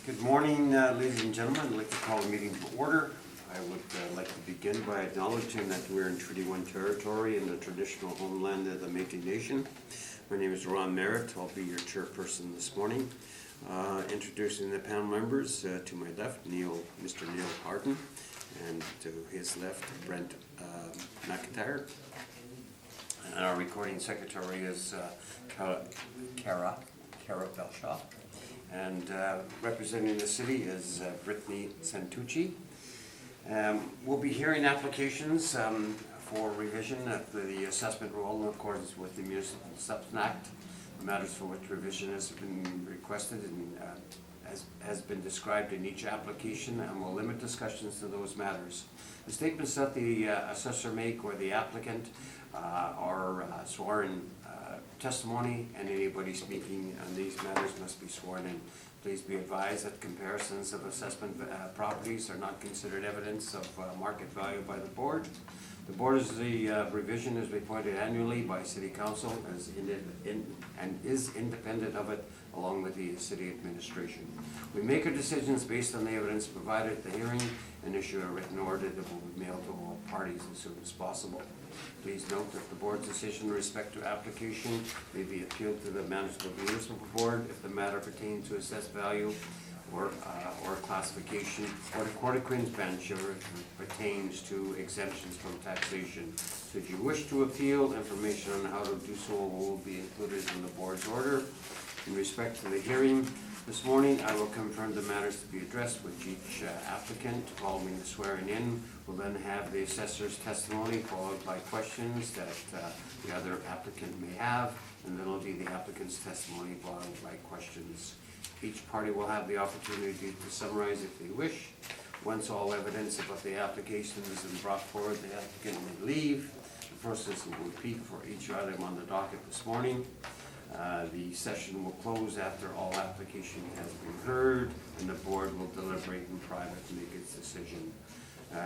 Good morning, ladies and gentlemen. I'd like to call the meeting to order. I would like to begin by acknowledging that we're in Treaty 1 territory in the traditional homeland of the Métis Nation. My name is Ron Merritt. I'll be your chairperson this morning. Introducing the panel members, to my left, Mr. Neil Harden, and to his left, Brent McIntyre. And our recording secretary is Cara Belshaw. And representing the city is Brittany Santucci. We'll be hearing applications for revision of the assessment roll in accordance with the Municipal Substance Act. The matters for which revision has been requested and has been described in each application, and will limit discussions to those matters. The statements that the assessor make or the applicant are sworn testimony, and anybody speaking on these matters must be sworn in. Please be advised that comparisons of assessment properties are not considered evidence of market value by the board. The board's revision is reported annually by City Council and is independent of it, along with the city administration. We make our decisions based on the evidence provided at the hearing and issue a written order that will be mailed to all parties as soon as possible. Please note that the board's decision in respect to application may be appealed to the Management Municipal Board if the matter pertains to assessed value or classification, or the Court of Queen's Bench if it pertains to exemptions from taxation. Should you wish to appeal, information on how to do so will be included in the board's order. In respect to the hearing this morning, I will confirm the matters to be addressed with each applicant. Following the swearing in, we'll then have the assessor's testimony followed by questions that the other applicant may have, and then it'll be the applicant's testimony followed by questions. Each party will have the opportunity to summarize if they wish. Once all evidence about the application has been brought forward, the applicant may leave. The process will repeat for each item on the docket this morning. The session will close after all application has been heard, and the board will deliberate in private to make its decision.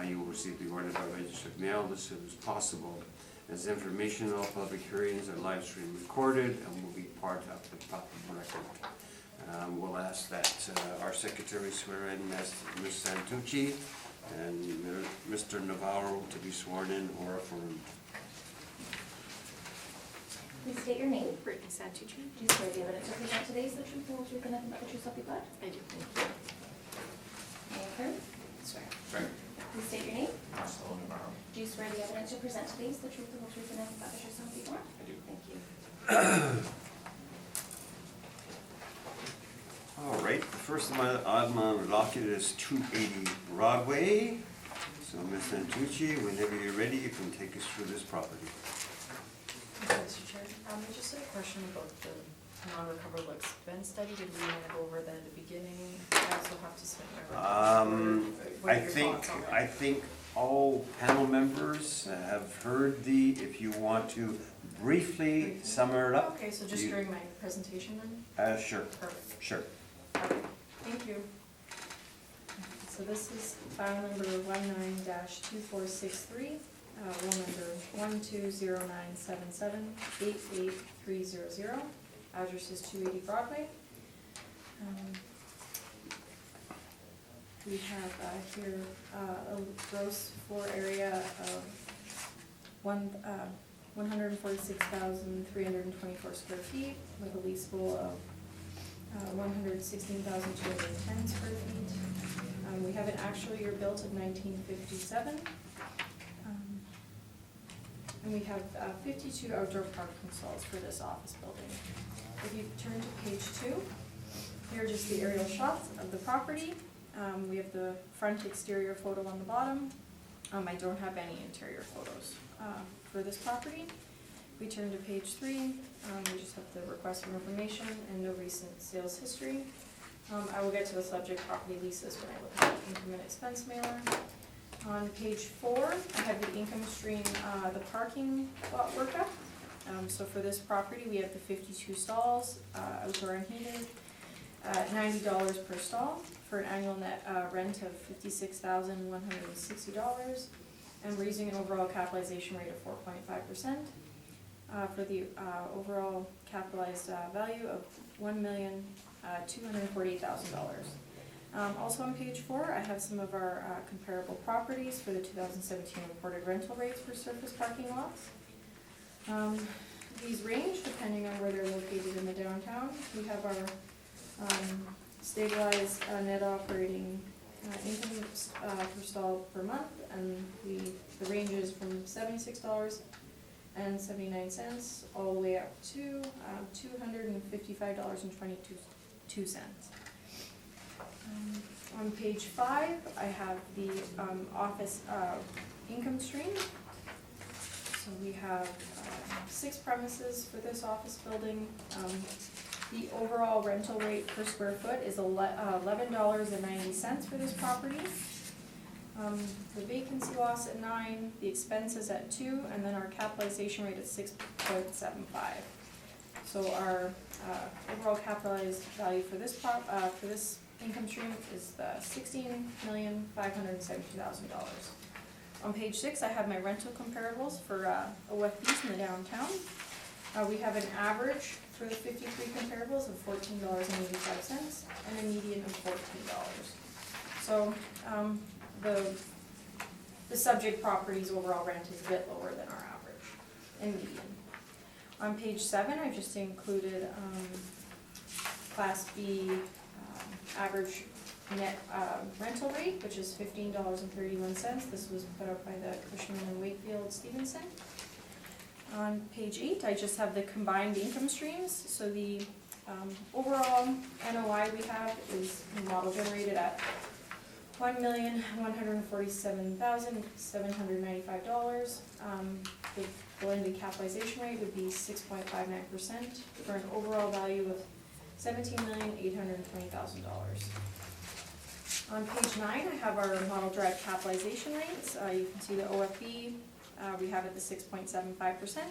You will receive the order by registered mail as soon as possible. As information, all public hearings are live stream recorded and will be part of the public record. We'll ask that our secretary swear in Ms. Santucci and Mr. Navarro to be sworn in or affirmed. Please state your name. Brittany Santucci. Do you swear the evidence you present today is the truth, the whole truth, and nothing but the truth, so help you God? I do. Thank you. May I affirm? Swear. Please state your name. Marcelo Navarro. Do you swear the evidence you present today is the truth, the whole truth, and nothing but the truth, so help you God? I do. Thank you. All right, the first item on the docket is 280 Broadway. So Ms. Santucci, whenever you're ready, you can take us through this property. Mr. Chair, I just had a question about the non-recoverable expense study. Did we want to go over that at the beginning? I also have to submit my report. I think all panel members have heard if you want to briefly sum it up. Okay, so just during my presentation then? Sure. Perfect. Sure. Okay, thank you. So this is file number 19-2463. Roll number 12097788300. Address is 280 Broadway. We have here a gross floor area of 146,324 square feet with a leasable of 116,210 square feet. We have an actual year built of 1957. And we have 52 outdoor parking stalls for this office building. If you turn to page 2, here are just the aerial shots of the property. We have the front exterior photo on the bottom. I don't have any interior photos for this property. We turn to page 3. We just have the request for information and no recent sales history. I will get to the subject property leases when I look at the income and expense mailer. On page 4, I have the income stream, the parking lot workup. So for this property, we have the 52 stalls, outdoor and heated, $90 per stall for an annual net rent of $56,160. And we're using an overall capitalization rate of 4.5%. For the overall capitalized value of $1,248,000. Also on page 4, I have some of our comparable properties for the 2017 reported rental rates for surface parking lots. These range depending on where they're located in the downtown. We have our stabilized net operating income per stall per month, and the range is from $76.79 all the way up to $255.22. On page 5, I have the office income stream. So we have 6 premises for this office building. The overall rental rate per square foot is $11.90 for this property. The vacancy loss at 9, the expenses at 2, and then our capitalization rate at 6.75. So our overall capitalized value for this income stream is $16,572,000. On page 6, I have my rental comparables for OFBs in the downtown. We have an average for the 53 comparables of $14.85 and a median of $14. So the subject property's overall rent is a bit lower than our average and median. On page 7, I just included Class B average net rental rate, which is $15.31. This was put up by the Cushman and Wakefield Stevenson. On page 8, I just have the combined income streams. So the overall NOI we have is model generated at $1,147,795. The blended capitalization rate would be 6.59% for an overall value of $17,820,000. On page 9, I have our model drive capitalization rates. You can see the OFB, we have it at 6.75%.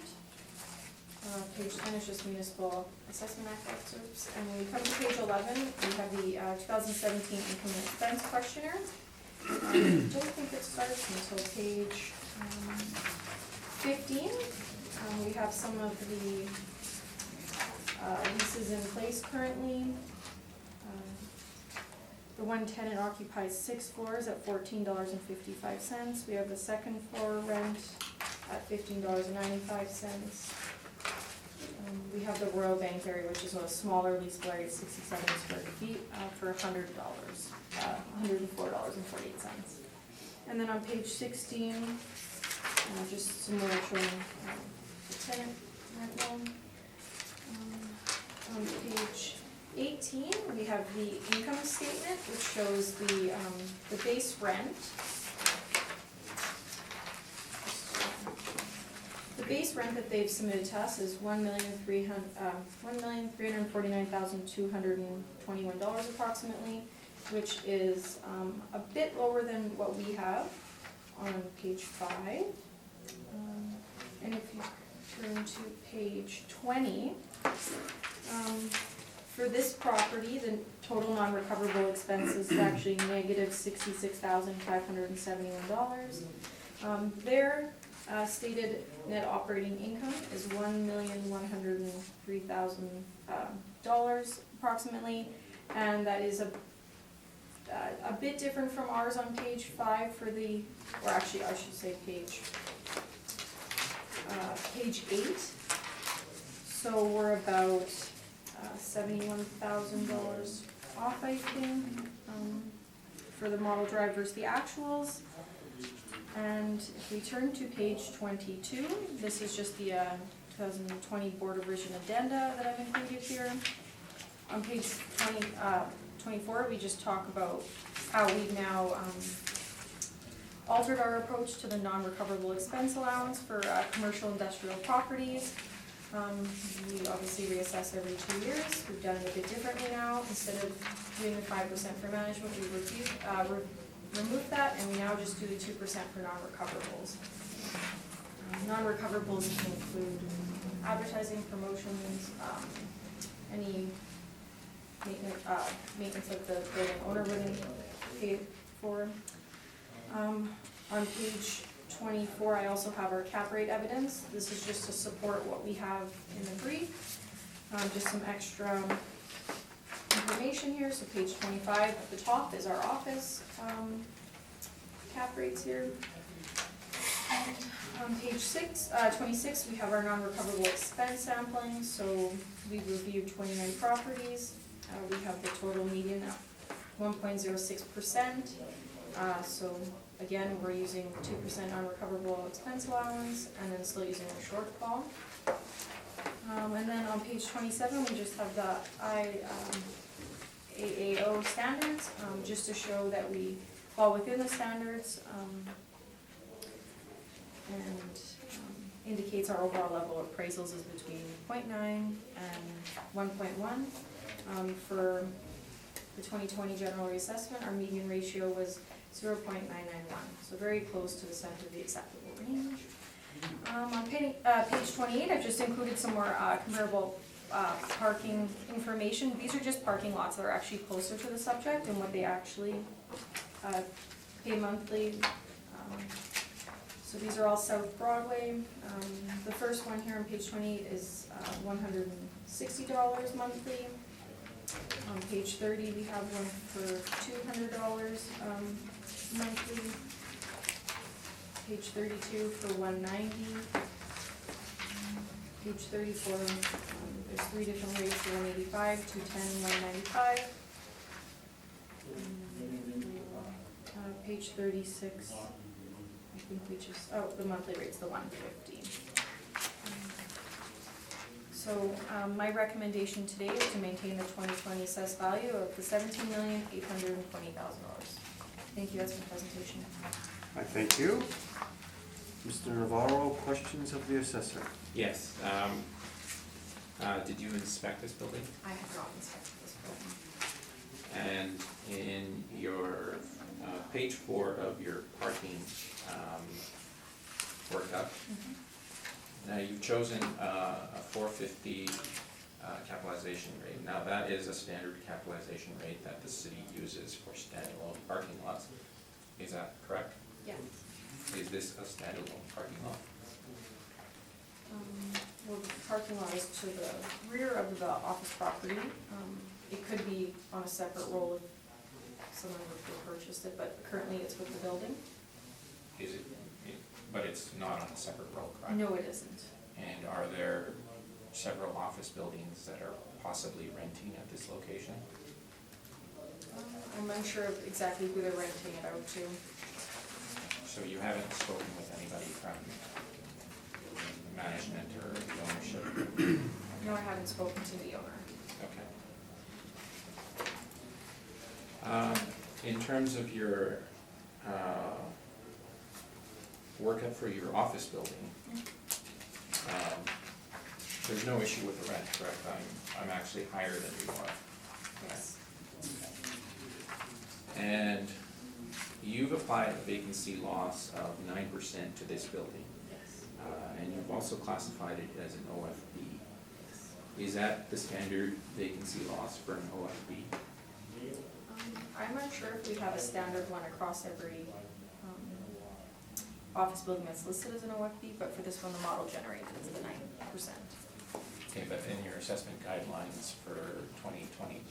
Page 10 is just municipal assessment act excerpts. And when we come to page 11, we have the 2017 income and expense questionnaire. I don't think it starts until page 15. We have some of the leases in place currently. The one tenant occupies 6 floors at $14.55. We have the second floor rent at $15.95. We have the Royal Bank area, which is a smaller leasable area, 67 square feet, for $100, $104.48. And then on page 16, just some more showing the tenant rental. On page 18, we have the income statement, which shows the base rent. The base rent that they've submitted to us is $1,349,221 approximately, which is a bit lower than what we have on page 5. And if you turn to page 20, for this property, the total non-recoverable expenses is actually negative $66,571. Their stated net operating income is $1,103,000 approximately, and that is a bit different from ours on page 5 for the, or actually I should say page 8. So we're about $71,000 off, I think, for the model drive versus the actuals. And if we turn to page 22, this is just the 2020 Board of Revision addenda that I've included here. On page 24, we just talk about how we've now altered our approach to the non-recoverable expense allowance for commercial industrial properties. We obviously reassess every 2 years. We've done it a bit differently now. Instead of doing the 5% for management, we removed that, and we now just do the 2% for non-recoverables. Non-recoverables can include advertising, promotions, any maintenance that the building owner wouldn't pay for. On page 24, I also have our cap rate evidence. This is just to support what we have in the brief. Just some extra information here, so page 25 at the top is our office cap rates here. And on page 26, we have our non-recoverable expense sampling, so we reviewed 29 properties. We have the total median at 1.06%. So again, we're using 2% unrecoverable expense allowance and then still using a shortfall. And then on page 27, we just have the AAO standards, just to show that we fall within the standards, and indicates our overall level of appraisals is between 0.9 and 1.1. For the 2020 general reassessment, our median ratio was 0.991, so very close to the center of the acceptable range. On page 28, I've just included some more comparable parking information. These are just parking lots that are actually closer to the subject and what they actually pay monthly. So these are all South Broadway. The first one here on page 28 is $160 monthly. On page 30, we have one for $200 monthly. Page 32 for $190. Page 34, there's 3 different rates, $185, $210, $195. Page 36, I think we just, the monthly rate's the $150. So my recommendation today is to maintain the 2020 assessed value of the $17,820,000. Thank you, that's my presentation. I thank you. Mr. Navarro, questions of the assessor? Yes. Did you inspect this building? I have not inspected this building. And in your page 4 of your parking workup, now you've chosen a 450 capitalization rate. Now that is a standard capitalization rate that the city uses for standalone parking lots. Is that correct? Yeah. Is this a standalone parking lot? Well, the parking lot is to the rear of the office property. It could be on a separate roll if someone would have purchased it, but currently it's with the building. Is it, but it's not on a separate roll, correct? No, it isn't. And are there several office buildings that are possibly renting at this location? I'm unsure of exactly who they're renting it out to. So you haven't spoken with anybody from the management or the ownership? No, I haven't spoken to the owner. Okay. In terms of your workup for your office building, there's no issue with the rent, correct? I'm actually higher than you are. Yes. And you've applied a vacancy loss of 9% to this building. Yes. And you've also classified it as an OFB. Is that the standard vacancy loss for an OFB? I'm not sure if we have a standard one across every office building that's listed as an OFB, but for this one, the model generated is the 9%. Okay, but in your assessment guidelines for 2020,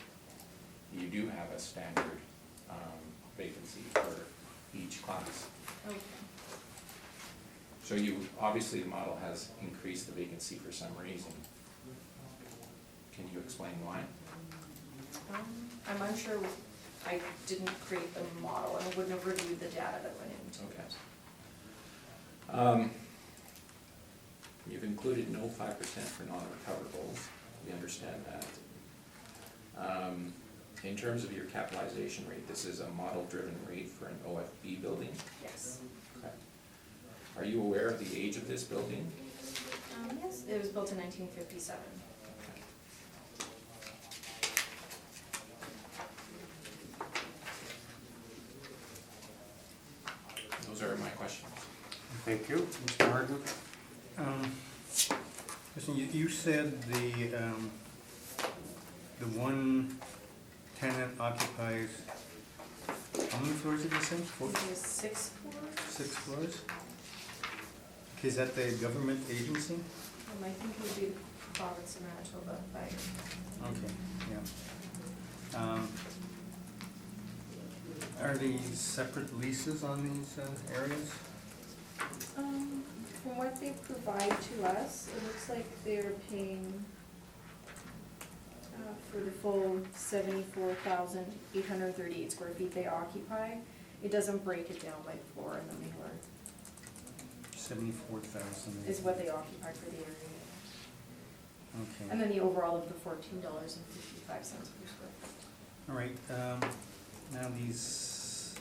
you do have a standard vacancy for each class. Okay. So you, obviously the model has increased the vacancy for some reason. Can you explain why? I'm unsure. I didn't create the model and I wouldn't have reviewed the data that went into Okay. it. You've included no 5% for non-recoverables, we understand that. In terms of your capitalization rate, this is a model-driven rate for an OFB building? Yes. Okay. Are you aware of the age of this building? Yes, it was built in 1957. Those are my questions. Thank you. Mr. Harden? Listen, you said the one tenant occupies, how many floors did you say? It was 6 floors. 6 floors? Okay, is that the government agency? I think it would be the province of Manitoba by. Okay, yeah. Are these separate leases on these areas? From what they provide to us, it looks like they're paying for the full 74,838 square feet they occupy. It doesn't break it down by floor in the mailer, 74,000. is what they occupy for the area. Okay. And then the overall of the $14.55 per square foot. All right, now these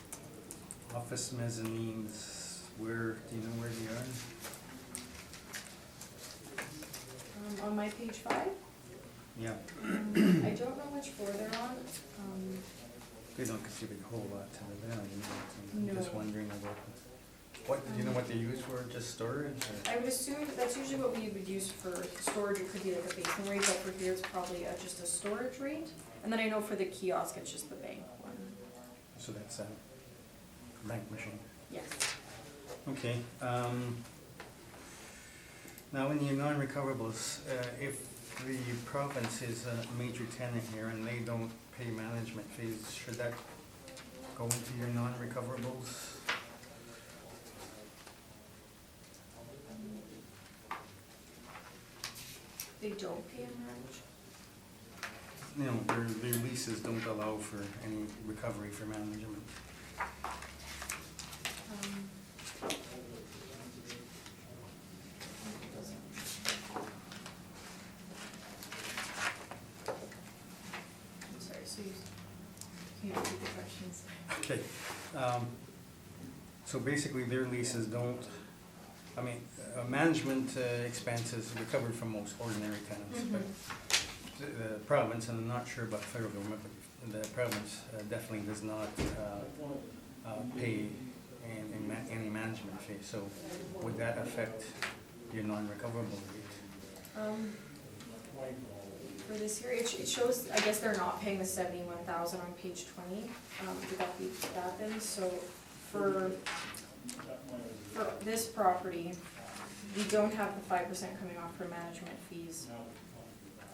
office mezzanines, where, do you know where they are? On my page 5, Yeah, I don't know which floor they're on. they don't contribute a whole lot to the value, but I'm just No. wondering about, what, do you know what they use for, just storage, or? I would assume that's usually what we would use for storage. It could be like a basement rate, but for here it's probably just a storage rate. And then I know for the kiosk, it's just the bank one. So that's a bank machine. Yes. Okay, now in your non-recoverables, if the province is a major tenant here and they don't pay management fees, should that go into your non-recoverables? They don't pay a marriage. No, their leases don't allow for any recovery for management. I'm sorry, so you, can you repeat the questions? Okay, so basically their leases don't, I mean, management expenses recovered from most ordinary tenants, but the province, and I'm not sure about federal government, but the province definitely does not pay any management fee, so would that affect your non-recoverable rate? For this year, it shows, I guess they're not paying the 71,000 on page 20, did that be that then? So for this property, we don't have the 5% coming off for management fees,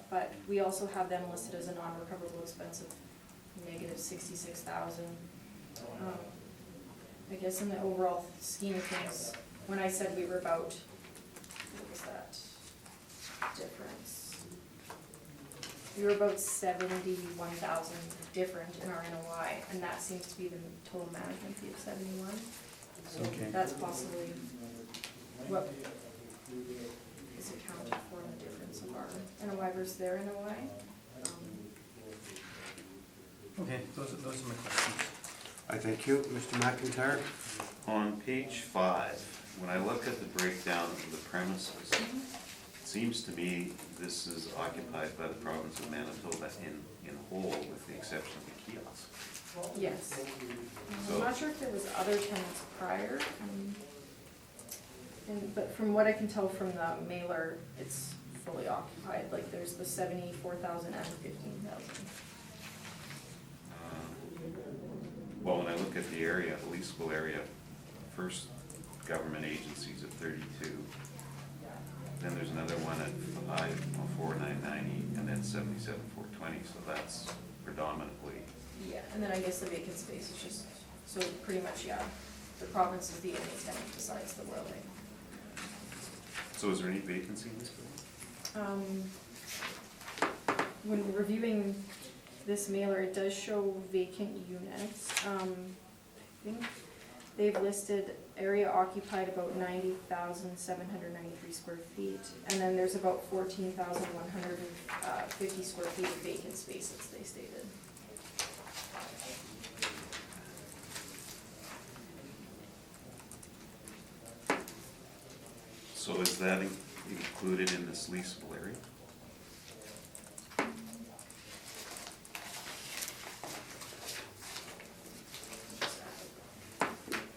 but we also have them listed as a non-recoverable expense of negative 66,000. I guess in the overall scheme of things, when I said we were about, what was that difference? We were about 71,000 different in our NOI, and that seems to be the total management fee of 71. So Okay. that's possibly what is accounted for in the difference of our NOI versus their NOI. Okay, those are my questions. I thank you, Mr. McIntyre. On page 5, when I look at the breakdown of the premises, it seems to me this is occupied by the province of Manitoba in whole, with the exception of the kiosk. Yes. I'm So- not sure if there was other tenants prior, but from what I can tell from the mailer, it's fully occupied, like there's the 74,000 and the 15,000. Well, when I look at the area, the leasable area, first government agencies at 32, then there's another one at 5,490, and then 77,420, so that's predominantly. Yeah, and then I guess the vacant space is just, so pretty much, yeah, the province is the only tenant besides the Royal Bank. So is there any vacancy in this building? When reviewing this mailer, it does show vacant units. I think they've listed area occupied about 90,793 square feet, and then there's about 14,150 square feet of vacant spaces, they stated. So is that included in this leasable area?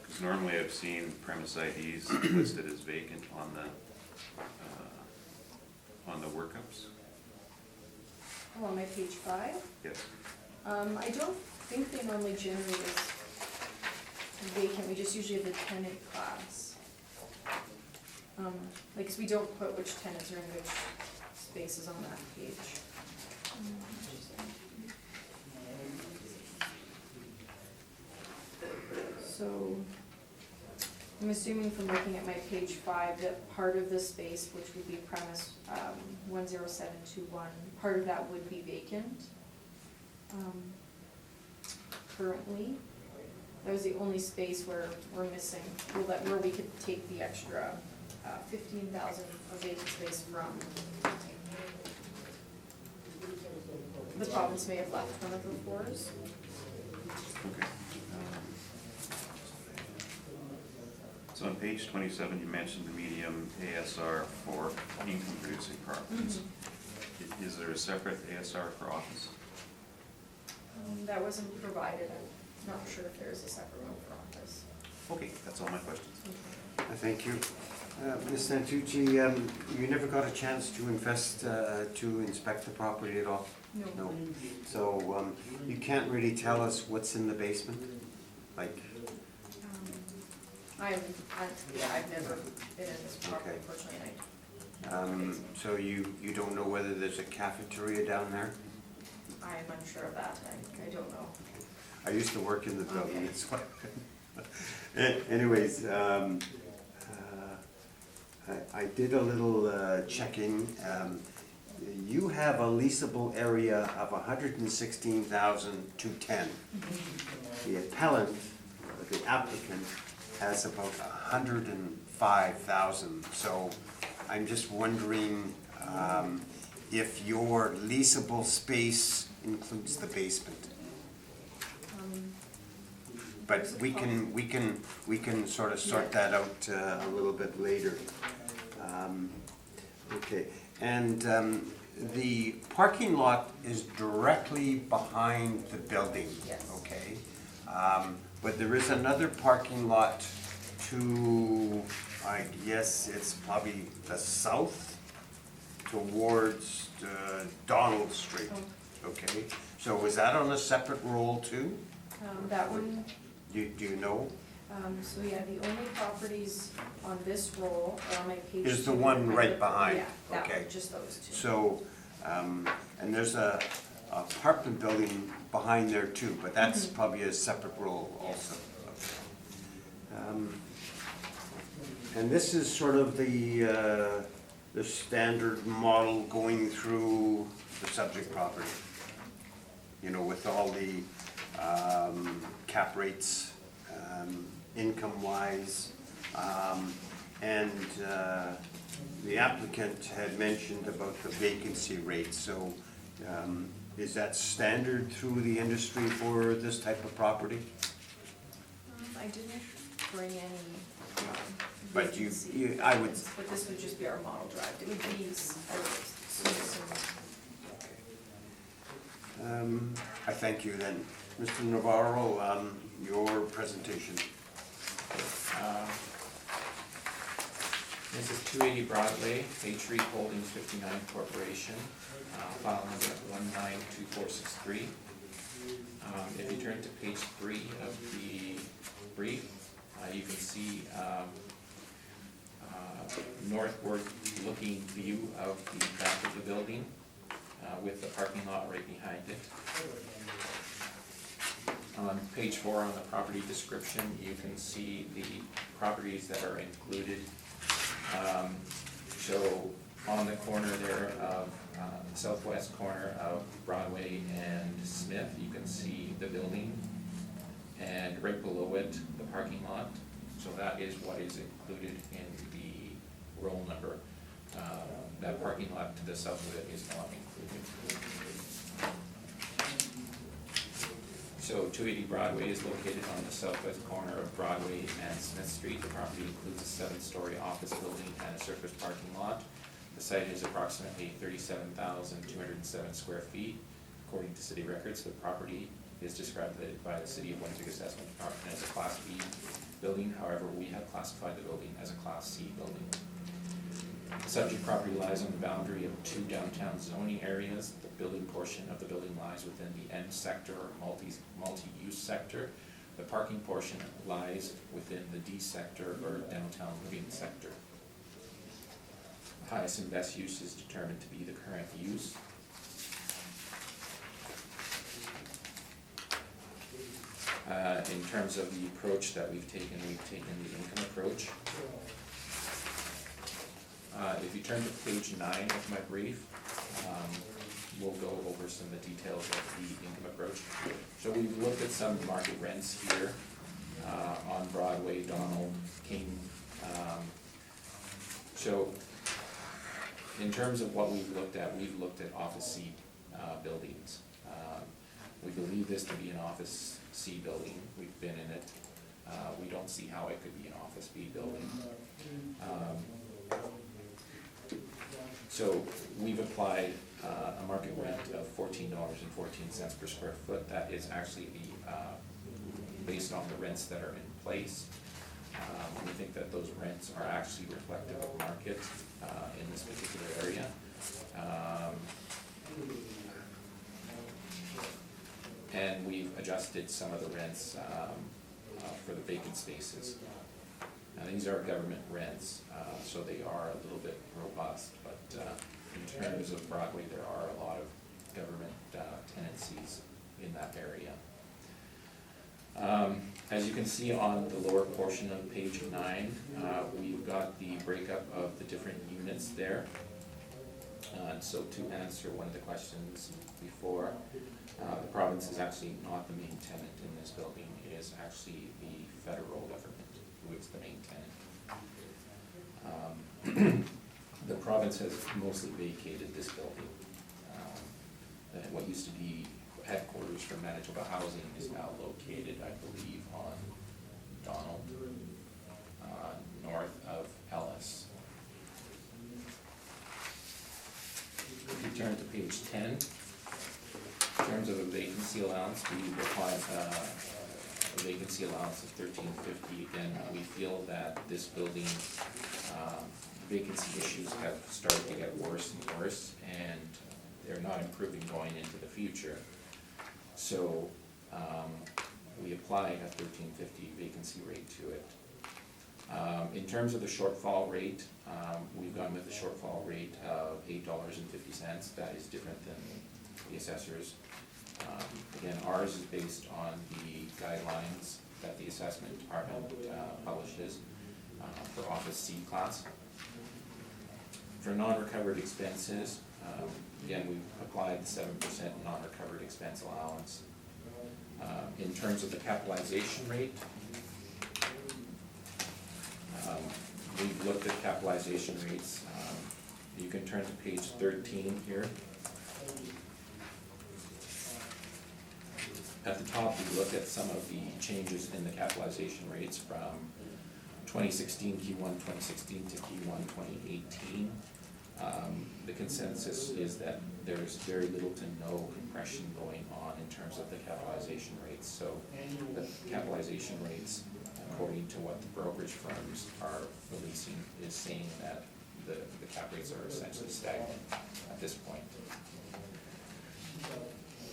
Because normally I've seen premise IDs listed as vacant on the workups. Oh, on my page 5? Yes. I don't think they normally generate as vacant, we just usually have the tenant class. Like, 'cause we don't put which tenants are in which spaces on that page. So, I'm assuming from looking at my page 5 that part of this space, which would be premise 10721, part of that would be vacant. Currently, that was the only space where we're missing, where we could take the extra 15,000 of vacant space from. The province may have left one of the floors. Okay. So on page 27, you mentioned the medium ASR for income producing properties. Is there a separate ASR for office? That wasn't provided, I'm not sure if there's a separate one for office. Okay, that's all my questions. Thank you. Ms. Santucci, you never got a chance to inspect the property at all? No. So you can't really tell us what's in the basement? Like, I've never been in this property, Okay. unfortunately, so you don't know whether there's a cafeteria down there? I'm unsure of that, I don't know. I used to work in the building, Okay. it's why. Anyways, I did a little checking. You have a leasable area of 116,210. The appellant, or the applicant, has about 105,000. So I'm just wondering if your leasable space includes the basement. But we can sort of sort that out a little bit later. Okay, and the parking lot is directly behind the building. Yes. Okay, but there is another parking lot to, I guess it's probably the south towards Donald Street. Oh. Okay, so is that on a separate roll too? That one, Do you know? so yeah, the only properties on this roll are on my page. Is the 2. one right behind? Yeah, that Okay. one, just those two. So, and there's a apartment building behind there too, but that's probably a separate roll also. And this is sort of the standard model going through the subject property. You know, with all the cap rates, income-wise, and the applicant had mentioned about the vacancy rate, so is that standard through the industry for this type of property? I didn't bring any But you- vacancy I would- plans, but this would just be our model drive. It would be, I would assume, I thank you then. Mr. Navarro, your presentation. This is 280 Broadway, H-Reed Holdings 59 Corporation, file number 192463. If you turn to page 3 of the brief, you can see northward looking view of the back of the building with the parking lot right behind it. On page 4 on the property description, you can see the properties that are included. So on the corner there of, southwest corner of Broadway and Smith, you can see the building. And right below it, the parking lot. So that is what is included in the roll number. That parking lot to the south of it is not included. So 280 Broadway is located on the southwest corner of Broadway and Smith Street. The property includes a 7-story office building and a surface parking lot. The site is approximately 37,207 square feet. According to city records, the property is described by the City of Winnipeg Assessment Department as a Class B building. However, we have classified the building as a Class C building. The subject property lies on the boundary of 2 downtown zoning areas. The building portion of the building lies within the M sector or multi-use sector. The parking portion lies within the D sector or downtown living sector. The highest and best use is determined to be the current use. In terms of the approach that we've taken the income approach. If you turn to page 9 of my brief, we'll go over some of the details of the income approach. So we've looked at some market rents here on Broadway, Donald, King. So in terms of what we've looked at Office C buildings. We believe this to be an Office C building. We've been in it. We don't see how it could be an Office B building. So we've applied a market rent of $14.14 per square foot. That is actually based on the rents that are in place. We think that those rents are actually reflective of market in this particular area. And we've adjusted some of the rents for the vacant spaces. Now, these are government rents, so they are a little bit robust, but in terms of Broadway, there are a lot of government tenancies in that area. As you can see on the lower portion of page 9, we've got the breakup of the different units there. So to answer one of the questions before, the province is actually not the main tenant in this building. It is actually the federal government who is the main tenant. The province has mostly vacated this building. What used to be headquarters for Manitoba Housing is now located, I believe, on Donald, north of Ellis. If you turn to page 10, in terms of a vacancy allowance, we applied a vacancy allowance of $13.50. Again, we feel that this building vacancy issues have started to get worse and worse, and they're not improving going into the future. So we applied a $13.50 vacancy rate to it. In terms of the shortfall rate, we've gone with the shortfall rate of $8.50. That is different than the assessors. Again, ours is based on the guidelines that the assessment department publishes for Office C class. For non-recovered expenses, again, we've applied the 7% non-recovered expense allowance. In terms of the capitalization rate, we've looked at capitalization rates. You can turn to page 13 here. At the top, we look at some of the changes in the capitalization rates from 2016 Q1 2016 to Q1 2018. The consensus is that there's very little to no compression going on in terms of the capitalization rates. So the capitalization rates, according to what the brokerage firms are releasing, is saying that the cap rates are essentially stagnant at this point.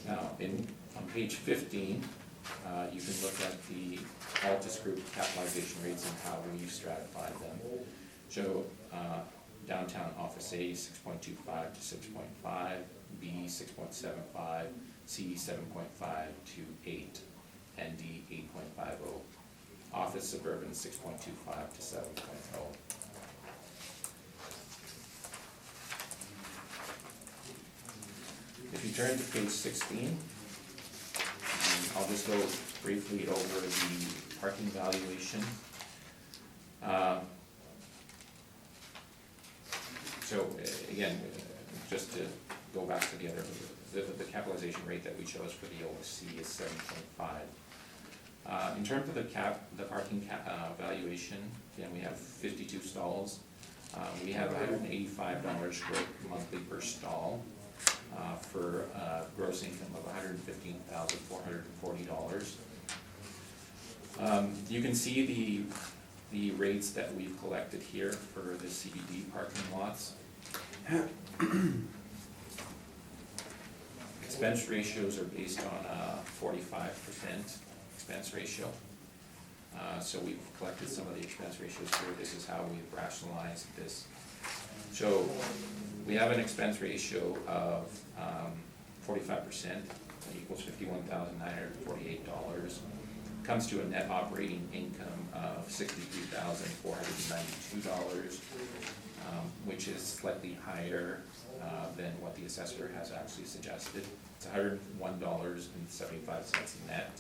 Now, on page 15, you can look at the Altus Group capitalization rates and how we stratified them. So downtown Office A 6.25 to 6.5, B 6.75, C 7.5 to 8, and D 8.50. Office Suburban 6.25 to 7.0. If you turn to page 16, I'll just go briefly over the parking valuation. So again, just to go back together, the capitalization rate that we chose for the OSC is 7.5. In terms of the parking valuation, again, we have 52 stalls. We have $185 monthly per stall for gross income of $115,440. You can see the rates that we've collected here for the CBD parking lots. Expense ratios are based on a 45% expense ratio. So we've collected some of the expense ratios here. This is how we've rationalized this. So we have an expense ratio of 45%, that equals $51,948. comes to a net operating income of $63,492, which is slightly higher than what the assessor has actually suggested. It's $101.75 net.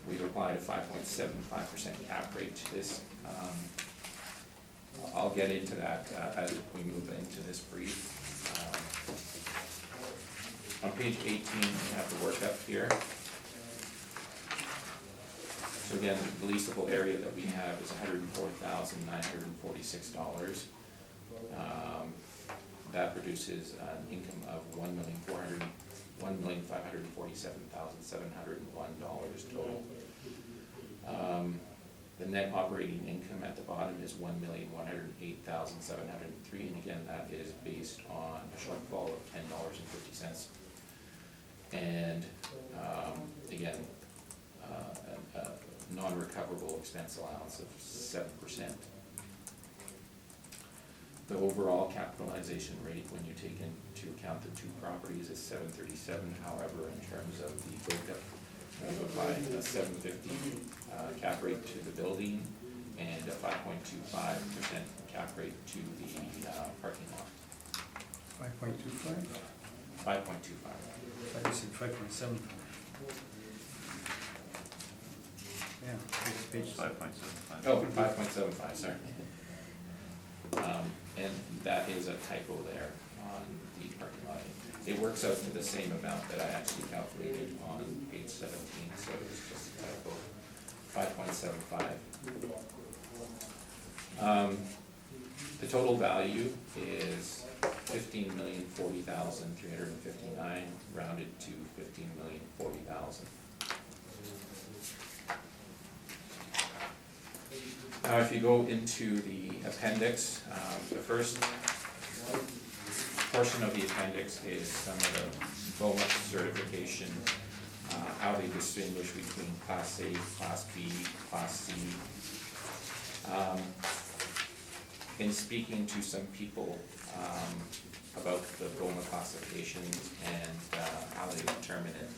We've applied a 5.75% cap rate to this. I'll get into that as we move into this brief. On page 18, we have the workup here. So again, the leasable area that we have is $104,946. That produces an income of $1,547,701 total. The net operating income at the bottom is $1,108,703, and again, that is based on a shortfall of $10.50. And again, a non-recoverable expense allowance of 7%. The overall capitalization rate, when you take into account the two properties, is 737. However, in terms of the breakup, we've applied a 750 cap rate to the building and a 5.25% cap rate to the parking lot. 5.25? 5.25. I thought you said 5.7. Yeah, page 5.75. Oh, 5.75, sorry. And that is a typo there on the parking lot. It works out to the same amount that I actually calculated on page 17, so it was just a typo, 5.75. The total value is $15,040,359, rounded to $15,040,000. Now, if you go into the appendix, the first portion of the appendix is some of the BOMA certification, how they distinguish between Class A, Class B, Class C. In speaking to some people about the BOMA classifications and how they determine it,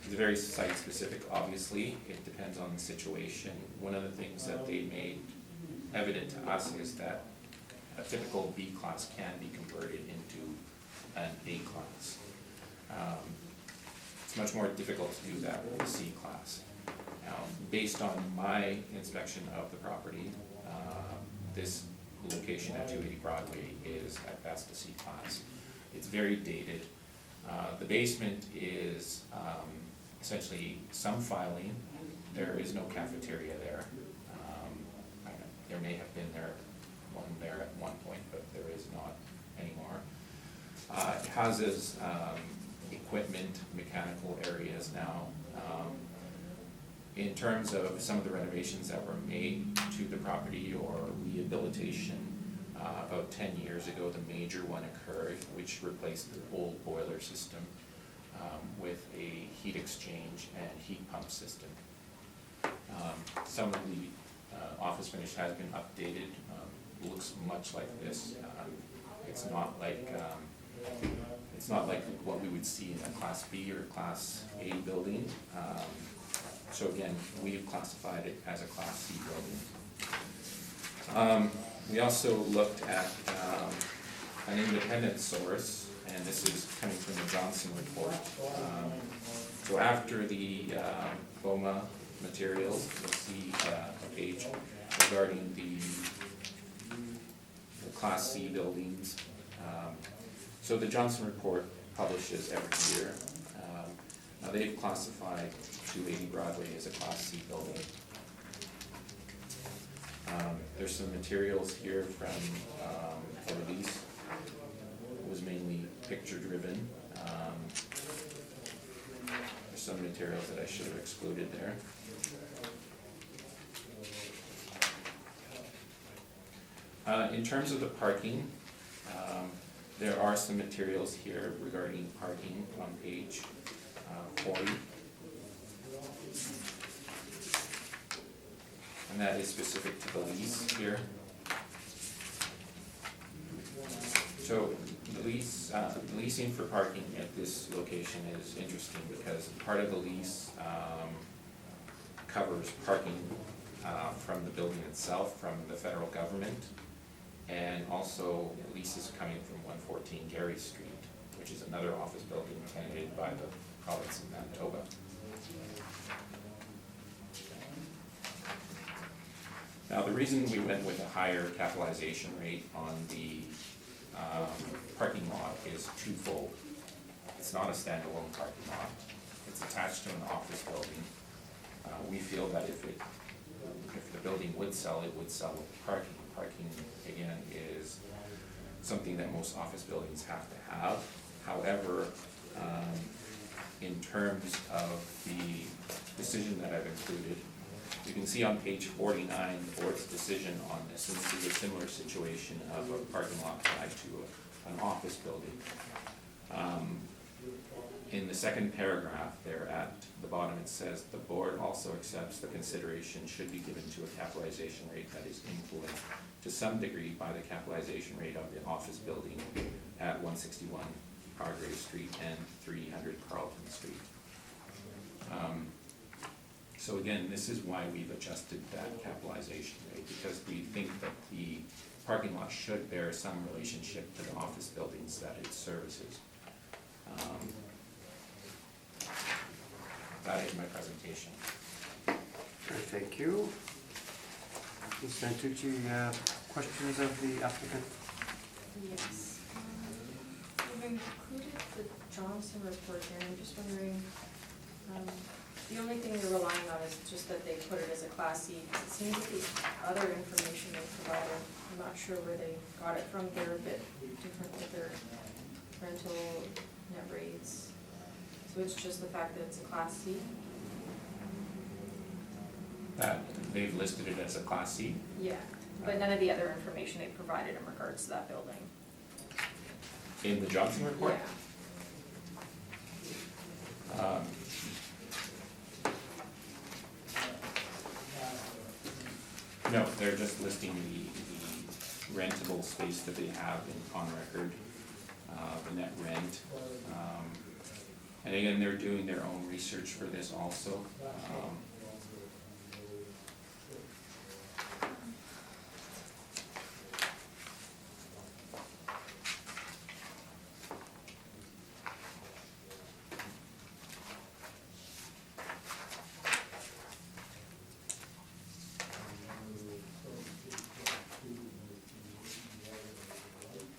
it's very site-specific, obviously. It depends on the situation. One of the things that they made evident to us is that a typical B class can be converted into an A class. It's much more difficult to do that with a C class. Now, based on my inspection of the property, this location at 280 Broadway is at best a C class. It's very dated. The basement is essentially some filing. There is no cafeteria there. There may have been one there at one point, but there is not anymore. It houses equipment, mechanical areas now. In terms of some of the renovations that were made to the property or rehabilitation, about 10 years ago, the major one occurred, which replaced the old boiler system with a heat exchange and heat pump system. Some of the office finish has been updated, looks much like this. It's not like what we would see in a Class B or Class A building. So again, we've classified it as a Class C building. We also looked at an independent source, and this is coming from the Johnson report. So after the BOMA materials, you'll see a page regarding the Class C buildings. So the Johnson report publishes every year. Now they've classified 280 Broadway as a Class C building. There's some materials here from the release. It was mainly picture driven. There's some materials that I should have excluded there. In terms of the parking, there are some materials here regarding parking on page 40. And that is specific to the lease here. So the lease leasing for parking at this location is interesting because part of the lease, covers parking, from the building itself, from the federal government, and also leases coming from 114 Gary Street, which is another office building tenanted by the province of Manitoba. Now, the reason we went with a higher capitalization rate on the parking lot is twofold. It's not a standalone parking lot. It's attached to an office building. We feel that if the building would sell, it would sell with parking. Parking, again, is something that most office buildings have to have. However, in terms of the decision that I've included, you can see on page 49 the board's decision on this, and this is a similar situation of a parking lot tied to an office building. In the second paragraph there at the bottom, it says, the board also accepts the consideration should be given to a capitalization rate that is influenced to some degree by the capitalization rate of the office building at 161 Hargrave Street and 300 Carlton Street. So again, this is why we've adjusted that capitalization rate, because we think that the parking lot should bear some relationship to the office buildings that it services. That is my presentation. Thank you. Ms. Santucci, questions of the applicant? Yes. We've included the Johnson report here, and I'm just wondering, the only thing they're relying on is just that they put it as a Class C. It seems like the other information they provided, I'm not sure where they got it from, they're a bit different with their rental net rates. So it's just the fact that it's a Class C? That they've listed it as a Class C. Yeah, but none of the other information they provided in regards to that building. In the Johnson report? Yeah. No, they're just listing the rentable space that they have on record, the net rent. And again, they're doing their own research for this also.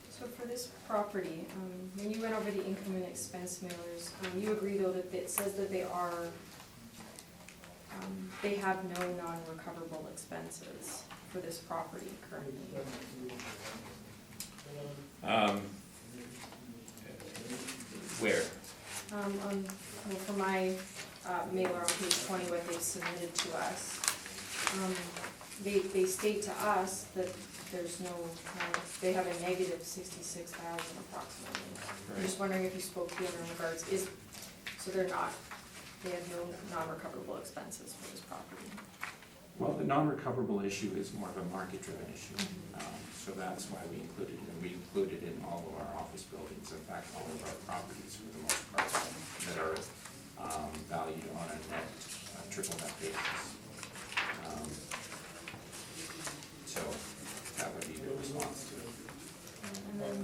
So for this property, when you went over the income and expense mailers, you agree though that it says that they have no non-recoverable expenses for this property currently? Where? Well, for my mailer on page 20, what they've submitted to us, they state to us that there's no, they have a negative 66,000 approximately. I'm just wondering if you spoke to them in regards, so they have no non-recoverable expenses for this property. Well, the non-recoverable issue is more of a market-driven issue, so that's why we included it. And we included it in all of our office buildings, in fact, all of our properties for the most part, that are valued on a net, triple net basis. So that would be the response to it. And then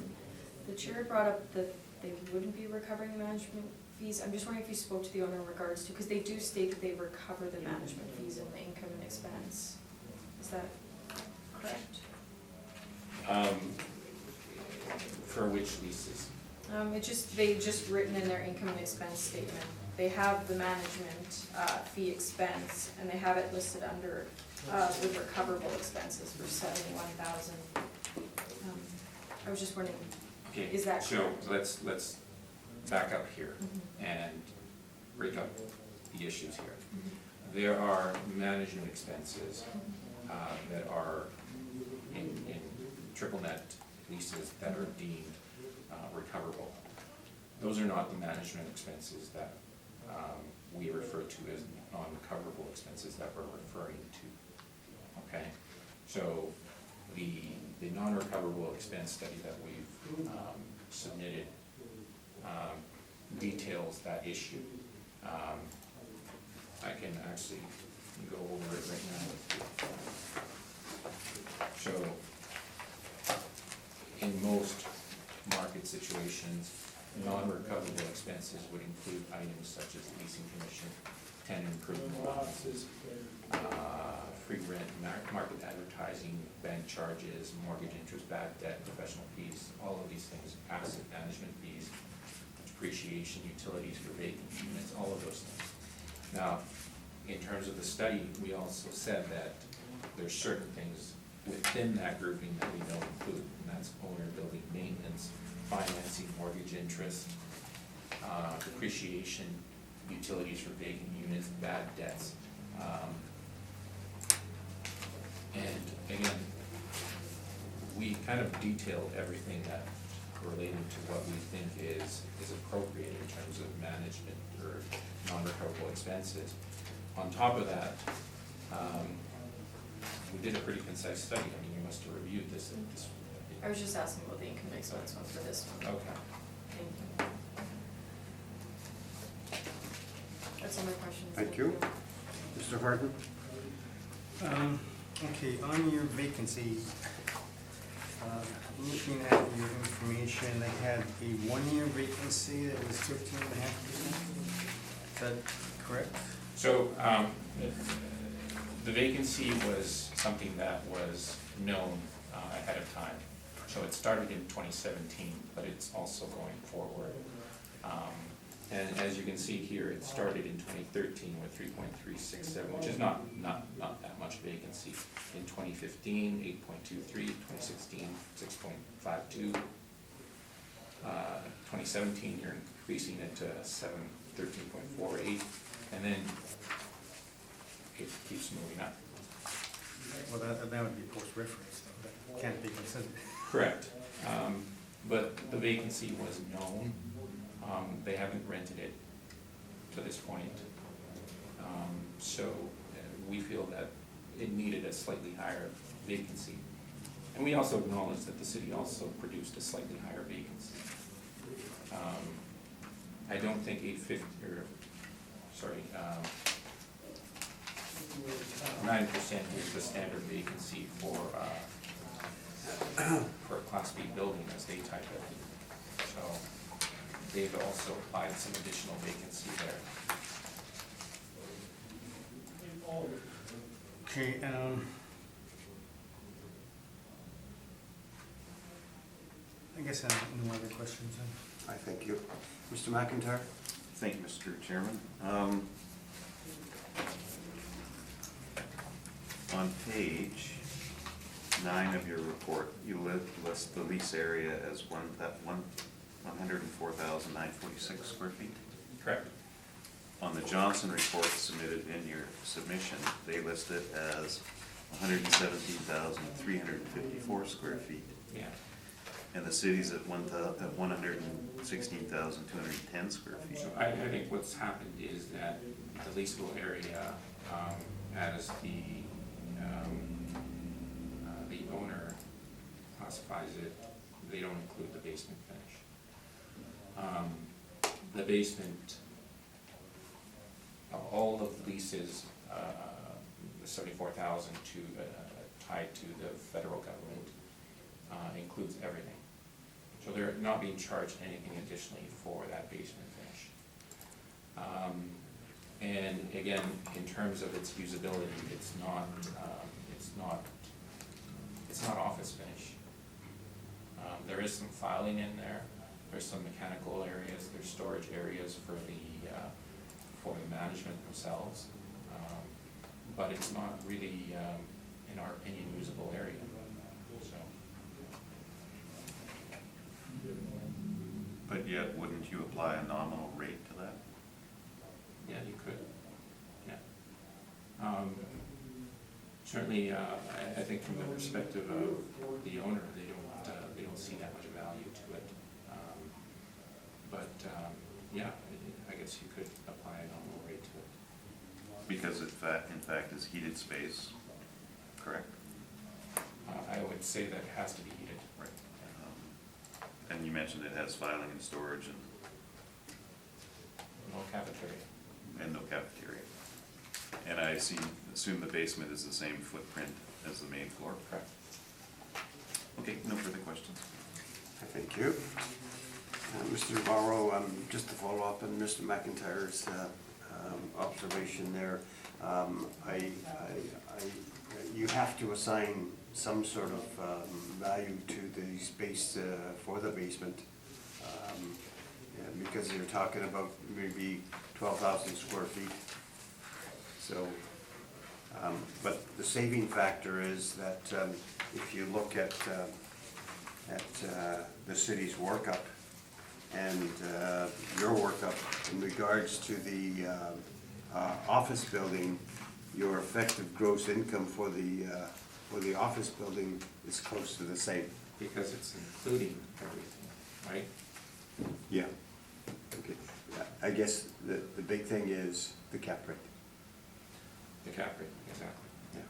the chair brought up that they wouldn't be recovering the management fees. I'm just wondering if you spoke to the owner in regards to, because they do state that they recover the management fees in the income and expense. Is that correct? For which leases? They just written in their income and expense statement. They have the management fee expense, and they have it listed under with recoverable expenses for $71,000. I was just wondering, Okay, is that correct? So let's back up here and break up the issues here. There are management expenses that are in triple net leases that are deemed recoverable. Those are not the management expenses that we refer to as non-recoverable expenses that we're referring to. Okay, so the non-recoverable expense study that we've submitted details that issue. I can actually go over it right now. So, in most market situations, non-recoverable expenses would include items such as leasing commission, tenant improvement allowances, free rent, market advertising, bank charges, mortgage interest, bad debt, professional fees, all of these things, asset management fees, depreciation, utilities for vacant units, all of those things. Now, in terms of the study, we also said that there's certain things within that grouping that we don't include, and that's owner building maintenance, financing, mortgage interest, depreciation, utilities for vacant units, bad debts. And again, we kind of detailed everything that related to what we think is appropriate in terms of management or non-recoverable expenses. On top of that, we did a pretty concise study. I mean, you must have reviewed this. I was just asking about the income expense one for this one. Okay. Thank you. That's all my questions. Thank you. Mr. Harden? Okay, on your vacancy, looking at your information, I had a one-year vacancy that was 13.5%. Is that correct? So, the vacancy was something that was known ahead of time. So it started in 2017, but it's also going forward. And as you can see here, it started in 2013 with 3.367, which is not that much vacancy. In 2015, 8.23, 2016, 6.52. 2017, you're increasing it to 13.48, and then it keeps moving up. Well, that would be post-reference, though. That can't be considered. Correct. But the vacancy was known. They haven't rented it to this point. So we feel that it needed a slightly higher vacancy. And we also acknowledge that the city also produced a slightly higher vacancy. I don't think 9% is the standard vacancy for a Class B building, as they type it. So they've also applied some additional vacancy there. Okay, I guess I have no other questions then. I thank you. Mr. McIntyre? Thank you, Mr. Chairman. On page 9 of your report, you list the lease area as 104,946 square feet. Correct? On the Johnson report submitted in your submission, they list it as 117,354 square feet. Yeah. And the city's at 116,210 square feet. So I think what's happened is that the leasable area, as the owner classifies it, they don't include the basement finish. The basement, all of the leases, the 74,000 tied to the federal government, includes everything. So they're not being charged anything additionally for that basement finish. And again, in terms of its usability, it's not office finish. There is some filing in there. There's some mechanical areas. There's storage areas for the management themselves. But it's not really, in our opinion, usable area. So. But yet, wouldn't you apply a nominal rate to that? Yeah, you could, yeah. Certainly, I think from the perspective of the owner, they don't see that much value to it. Yeah, I guess you could apply a nominal rate to it. Because in fact, is heated space, correct? I would say that it has to be heated. Right. And you mentioned it has filing and storage No cafeteria. and no cafeteria. And I assume the basement is the same footprint as the main floor? Correct. Okay, no further questions. Thank you. Mr. Navarro, just to follow up on Mr. McIntyre's observation there, you have to assign some sort of value to the space for the basement, because you're talking about maybe 12,000 square feet. So, but the saving factor is that if you look at the city's workup and your workup in regards to the office building, your effective gross income for the office building is close to the same. Because it's including everything, right? Yeah. Okay. I guess the big thing is the cap rate. The cap rate, exactly. Yeah.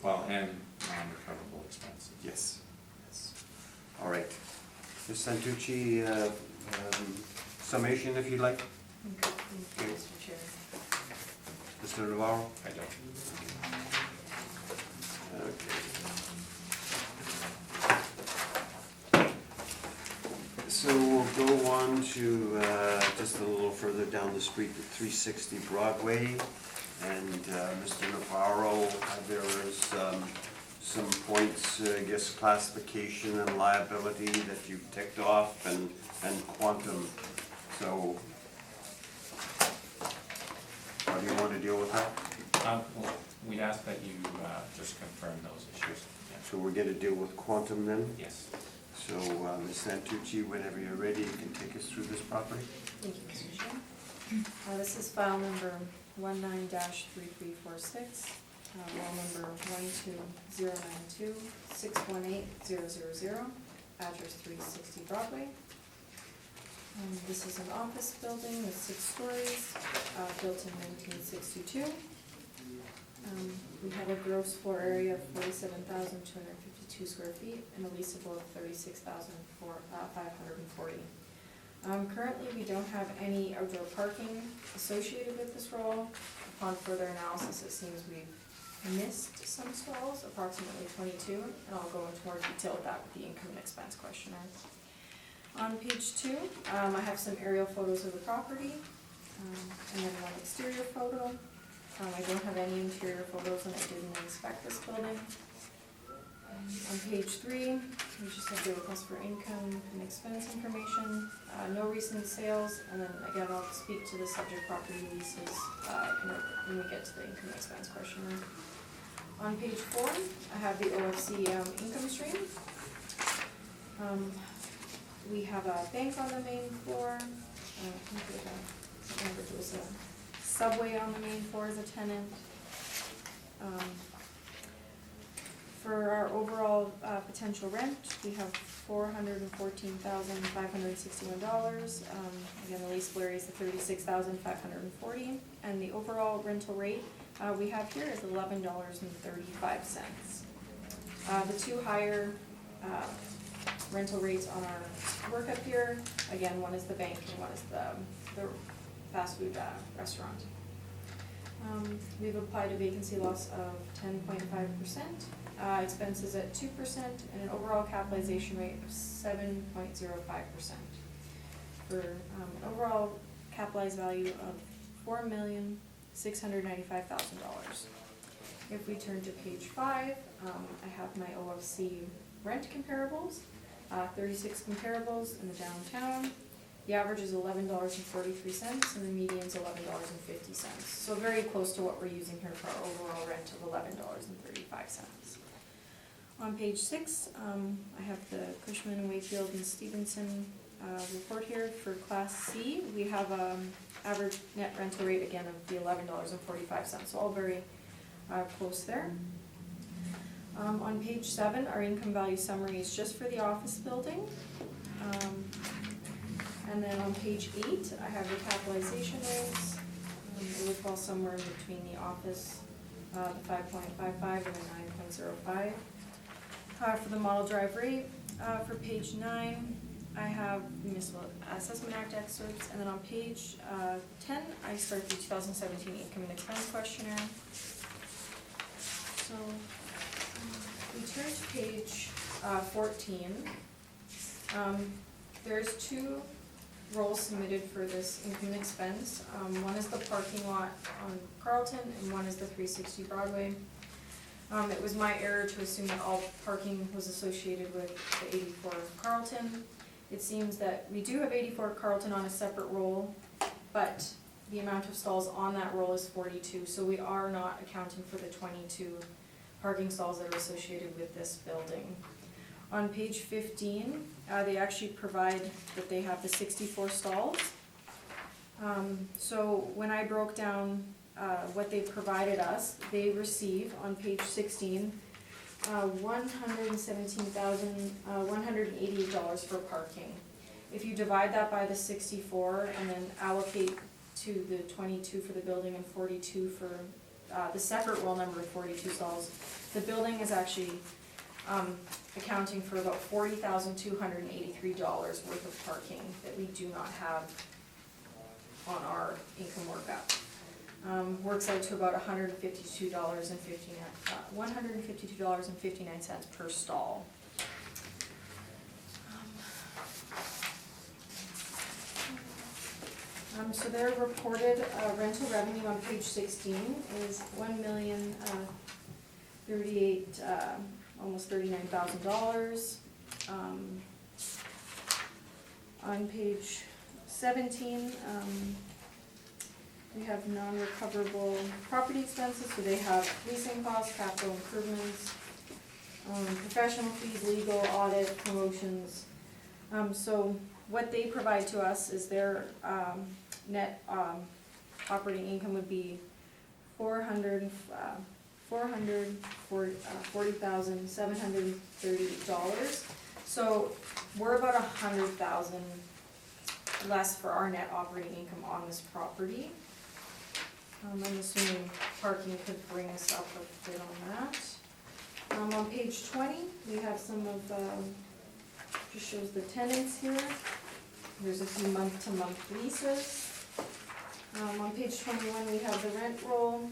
Well, and non-recoverable expenses. Yes. All right. Ms. Santucci, summation if you'd like. Okay, thank you, Mr. Chair. Mr. Navarro? I don't. Okay. So we'll go on to just a little further down the street at 360 Broadway. And Mr. Navarro, there is some points, I guess, classification and liability that you've ticked off and quantum. So how do you want to deal with that? Well, we ask that you just confirm those issues. Yeah. So we're going to deal with quantum then? Yes. So Ms. Santucci, whenever you're ready, you can take us through this property. Thank you, Mr. Chair. This is file number 19-3346, wall number 12092-618-000, address 360 Broadway. This is an office building with 6 stories, built in 1962. We have a gross floor area of 47,252 square feet and a leasable of 36,540. Currently, we don't have any outdoor parking associated with this role. Upon further analysis, it seems we've missed some stalls, approximately 22, and I'll go into more detail with that with the income and expense questionnaire. On page 2, I have some aerial photos of the property, and then one exterior photo. I don't have any interior photos, and I didn't inspect this building. On page 3, we just have the request for income and expense information, no recent sales, and then again, I'll speak to the subject property leases when we get to the income and expense questionnaire. On page 4, I have the OFC income stream. We have a bank on the main floor. I think there was a Subway on the main floor as a tenant. For our overall potential rent, we have $414,561. Again, the lease area is $36,540, and the overall rental rate we have here is $11.35. The 2 higher rental rates on our workup here, again, one is the bank and one is the fast food restaurant. We've applied a vacancy loss of 10.5%. Expenses at 2%, and an overall capitalization rate of 7.05%. For an overall capitalized value of $4,695,000. If we turn to page 5, I have my OFC rent comparables, 36 comparables in the downtown. The average is $11.43, and the median is $11.50. So very close to what we're using here for our overall rent of $11.35. On page 6, I have the Cushman, Wakefield, and Stevenson report here for Class C. We have average net rental rate again of the $11.45, so all very close there. On page 7, our income value summary is just for the office building. And then on page 8, I have the capitalization rates. It would fall somewhere in between the office, the 5.55 and the 9.05. For the model drive rate, for page 9, I have Municipal Assessment Act excerpts, and then on page 10, I start the 2017 Income and Expense Questionnaire. So, we turn to page 14. There's two rolls submitted for this income and expense. One is the parking lot on Carlton, and one is the 360 Broadway. It was my error to assume that all parking was associated with the 84 Carlton. It seems that we do have 84 Carlton on a separate roll, but the amount of stalls on that roll is 42, so we are not accounting for the 22 parking stalls that are associated with this building. On page 15, they actually provide that they have the 64 stalls. So when I broke down what they provided us, they receive on page 16 $117,188 for parking. If you divide that by the 64 and then allocate to the 22 for the building and 42 for the separate roll number of 42 stalls, the building is actually accounting for about $40,283 worth of parking that we do not have on our income workup. Works out to about $152.59 per stall. So their reported rental revenue on page 16 is $1,038,000, almost $39,000. On page 17, we have non-recoverable property expenses, so they have leasing costs, capital improvements, professional fees, legal, audit, promotions. So what they provide to us is their net operating income would be $440,730. So we're about $100,000 less for our net operating income on this property. I'm assuming parking could bring us up a bit on that. On page 20, we have some of, just shows the tenants here. There's a few month-to-month leases. On page 21, we have the rent roll.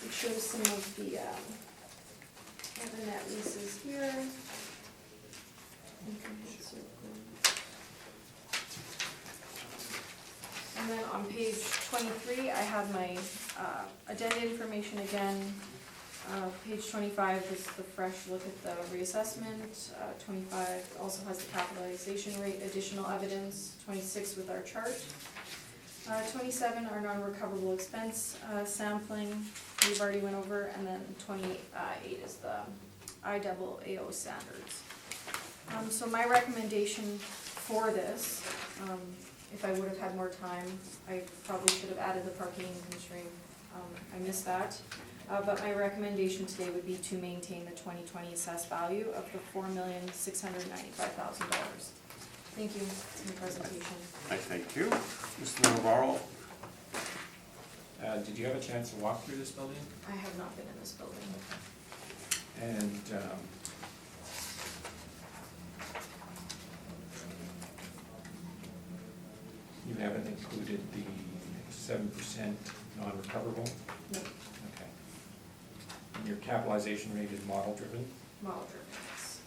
It shows some of the net leases here. And then on page 23, I have my addenda information again. Page 25 is the fresh look at the reassessment. 25 also has the capitalization rate, additional evidence. 26 with our chart. 27 are non-recoverable expense sampling, we've already went over, and then 28 is the IAAO standards. So my recommendation for this, if I would have had more time, I probably should have added the parking income stream. I missed that. But my recommendation today would be to maintain the 2020 assessed value of the $4,695,000. Thank you. That's my presentation. I thank you. Mr. Navarro? Did you have a chance to walk through this building? I have not been in this building. And you haven't included the 7% non-recoverable? No, Okay. And your capitalization rate is model-driven? model driven, yes.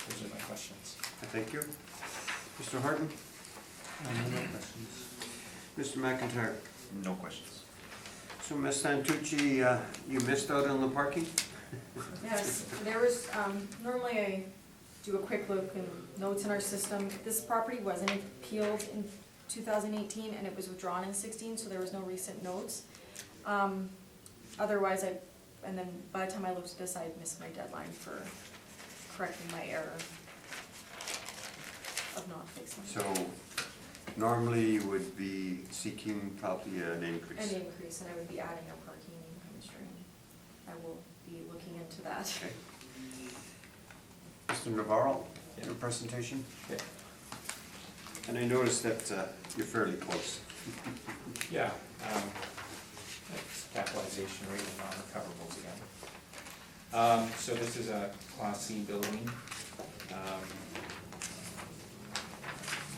Those are my questions. I thank you. Mr. Harden? No questions. Mr. McIntyre? No questions. So, Ms. Santucci, you missed out on the parking? Yes, there was, normally I do a quick look and notes in our system. This property wasn't appealed in 2018 and it was withdrawn in 16, so there was no recent notes. Otherwise, and then by the time I looked at this, I had missed my deadline for correcting my error of not fixing it. So, normally you would be seeking probably an increase. An increase, and I would be adding a parking income stream. I will be looking into that. Okay. Mr. Navarro, your presentation? Okay. And I noticed that you're fairly close. Yeah, it's capitalization rate and non-recoverables again. So this is a Class C building.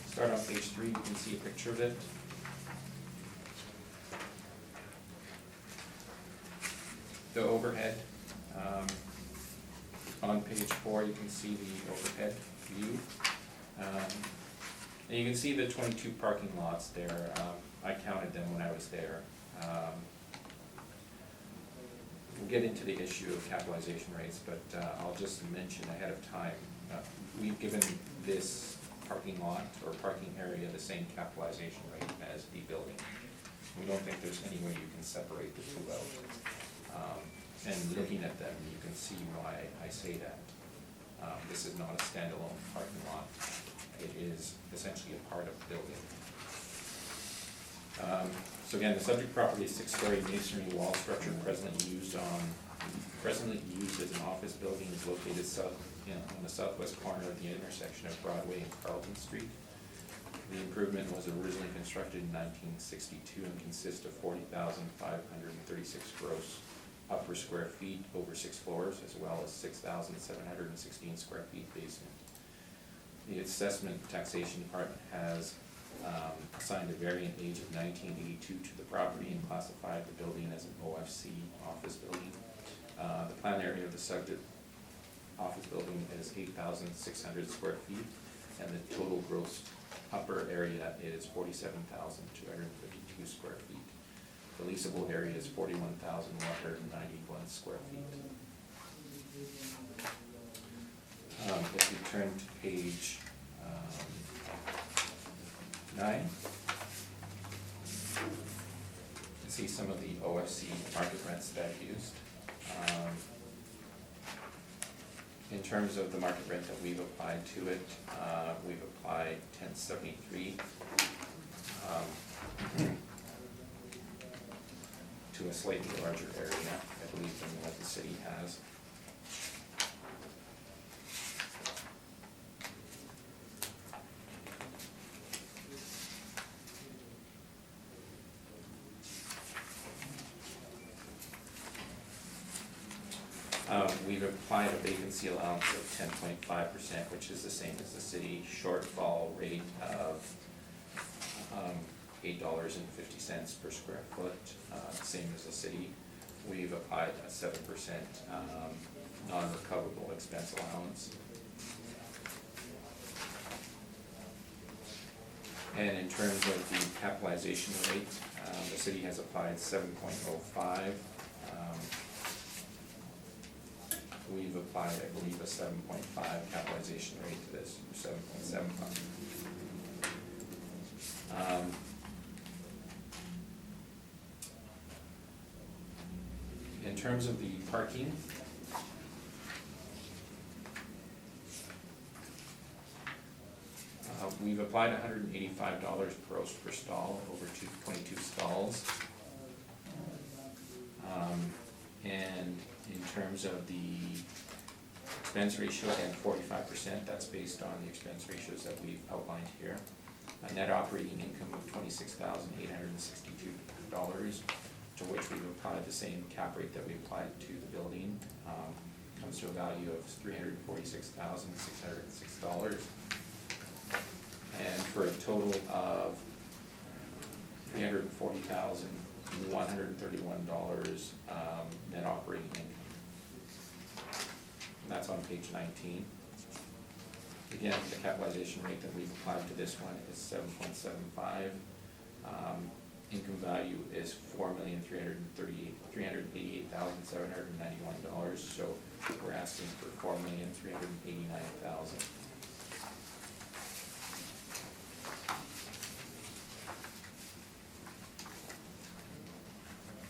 Start on page 3, you can see a picture of it. The overhead, on page 4, you can see the overhead view. And you can see the 22 parking lots there. I counted them when I was there. We'll get into the issue of capitalization rates, but I'll just mention ahead of time, we've given this parking lot or parking area the same capitalization rate as the building. We don't think there's any way you can separate the two out. And looking at them, you can see why I say that. This is not a standalone parking lot. It is essentially a part of the building. So again, the subject property is 6-story masonry wall structure presently used as an office building, is located on the southwest corner of the intersection of Broadway and Carlton Street. The improvement was originally constructed in 1962 and consists of 40,536 gross upper square feet over 6 floors, as well as 6,716 square feet basement. The assessment taxation department has assigned a variant age of 1982 to the property and classified the building as an OFC office building. The plan area of the subject office building is 8,600 square feet, and the total gross upper area is 47,252 square feet. The leasable area is 41,191 square feet. If you turn to page 9, you see some of the OFC market rents that I've used. In terms of the market rent that we've applied to it, we've applied 1073 to a slightly larger area, I believe, than what the city has. We've applied a vacancy allowance of 10.5%, which is the same as the city shortfall rate of $8.50 per square foot, same as the city. We've applied a 7% non-recoverable expense allowance. And in terms of the capitalization rate, the city has applied 7.05. We've applied, I believe, a 7.5 capitalization rate to this, 7.75. In terms of the parking, we've applied $185 gross per stall over 22 stalls. And in terms of the expense ratio, again, 45%, that's based on the expense ratios that we've outlined here. A net operating income of $26,862, to which we've applied the same cap rate that we applied to the building, comes to a value of $346,606. And for a total of $340,131 net operating income. And that's on page 19. Again, the capitalization rate that we've applied to this one is 7.75. Income value is $4,388,791. So we're asking for $4,389,000.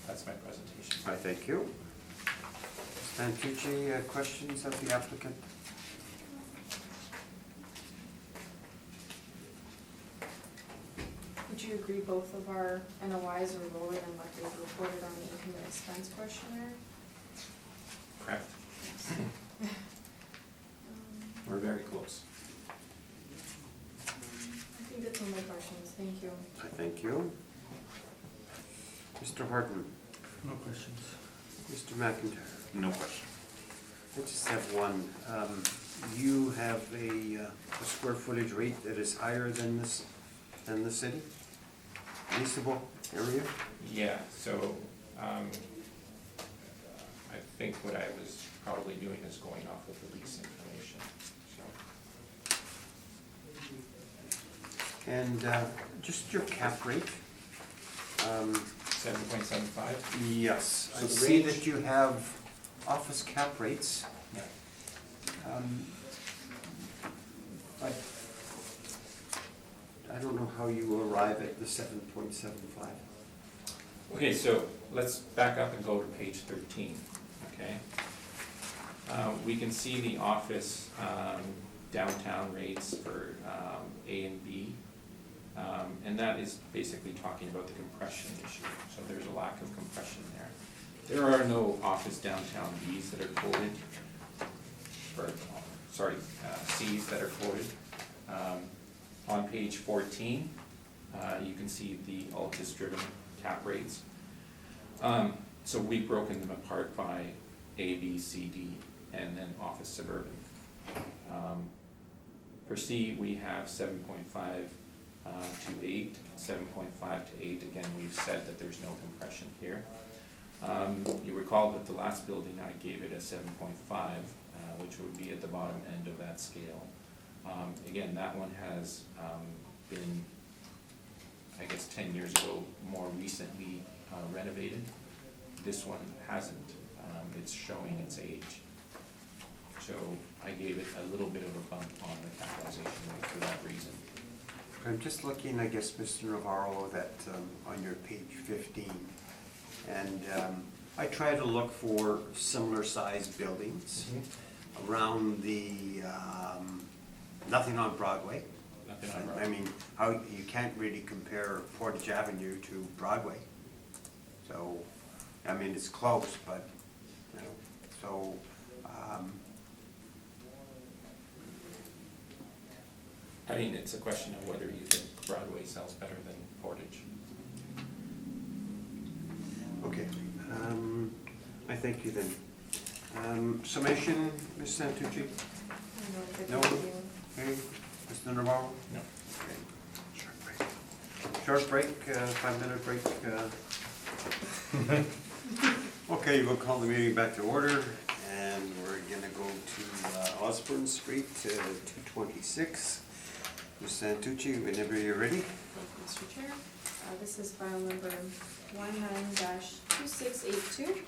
That's my presentation. I thank you. Stan Tucci, questions of the applicant? Would you agree both of our NOIs are lower than what they've reported on the income and expense questionnaire? Correct. Yes. We're very close. I think that's all my questions, thank you. I thank you. Mr. Horton, No questions. Mr. McIntyre. No question. I just have one. You have a square footage rate that is higher than the city? Leasable area? Yeah, so, I think what I was probably doing is going off of the lease information, so. And just your cap rate? 7.75? Yes. I So the see range- that you have office cap rates. Yeah. But I don't know how you arrive at the 7.75. Okay, so let's back up and go to page 13, okay? We can see the office downtown rates for A and B. And that is basically talking about the compression issue, so there's a lack of compression there. There are no office downtown Bs that are quoted, or, sorry, Cs that are quoted. On page 14, you can see the Altus-driven cap rates. So we've broken them apart by A, B, C, D, and then office suburban. For C, we have 7.5 to 8, 7.5 to 8. Again, we've said that there's no compression here. You recall that the last building I gave it a 7.5, which would be at the bottom end of that scale. Again, that one has been, I guess 10 years ago, more recently renovated. This one hasn't. It's showing its age. So I gave it a little bit of a bump on the capitalization rate for that reason. I'm just looking, I guess, Mr. Navarro, that on your page 15. And I try to look for similar sized buildings around the, nothing on Broadway. Nothing on I Broadway. mean, how, you can't really compare Portage Avenue to Broadway. So, I mean, it's close, but, you know, so, I mean, it's a question of whether you think Broadway sells better than Portage. okay. I thank you then. Summation, Ms. Santucci? No. Okay, Mr. Navarro? No. Okay. Short break. Short break, 5-minute break. Okay, we'll call the meeting back to order, and we're gonna go to Osborne Street, 226. Ms. Santucci, whenever you're ready. Thank you, Mr. Chair. This is file number 19-2682.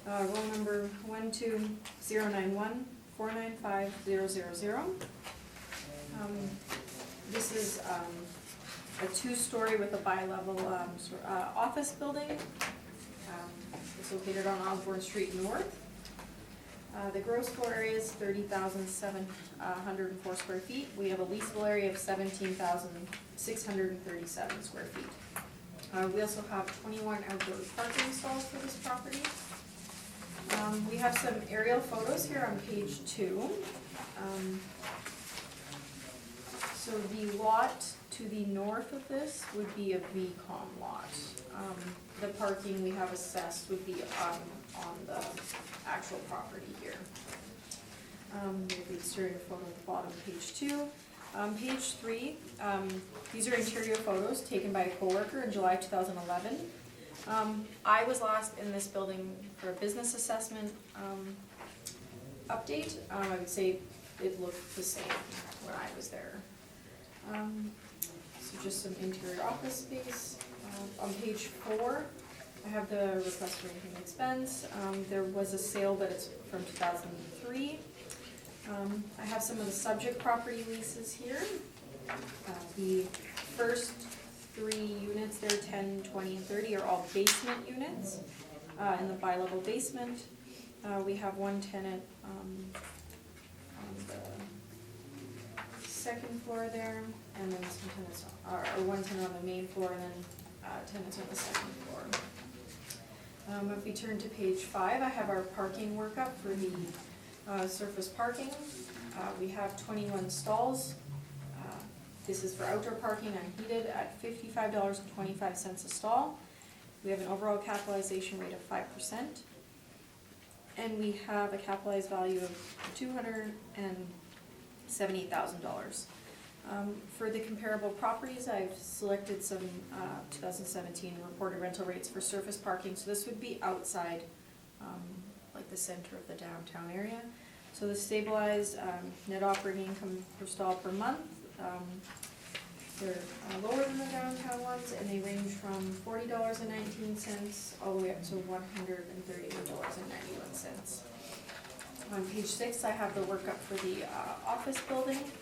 Roll number 12091495000. This is a two-story with a bi-level office building. It's located on Osborne Street North. The gross floor area is 30,704 square feet. We have a leasable area of 17,637 square feet. We also have 21 outdoor parking stalls for this property. We have some aerial photos here on page 2. So the lot to the north of this would be a VCOM lot. The parking we have assessed would be on the actual property here. We'll be inserting a photo at the bottom of page 2. Page 3, these are interior photos taken by a coworker in July 2011. I was last in this building for a business assessment update. I would say it looked the same when I was there. So just some interior office space. On page 4, I have the request for income expense. There was a sale, but it's from 2003. I have some of the subject property leases here. The first 3 units there, 10, 20, and 30, are all basement units in the bi-level basement. We have one tenant on the second floor there, and then some tenants, or one tenant on the main floor, and then tenants on the second floor. If we turn to page 5, I have our parking workup for the surface parking. We have 21 stalls. This is for outdoor parking unheated at $55.25 a stall. We have an overall capitalization rate of 5%. And we have a capitalized value of $278,000. For the comparable properties, I've selected some 2017 reported rental rates for surface parking. So this would be outside, like the center of the downtown area. So the stabilized net operating income per stall per month, they're lower than the downtown ones, and they range from $40.19 all the way up to $131.91. On page 6, I have the workup for the office building.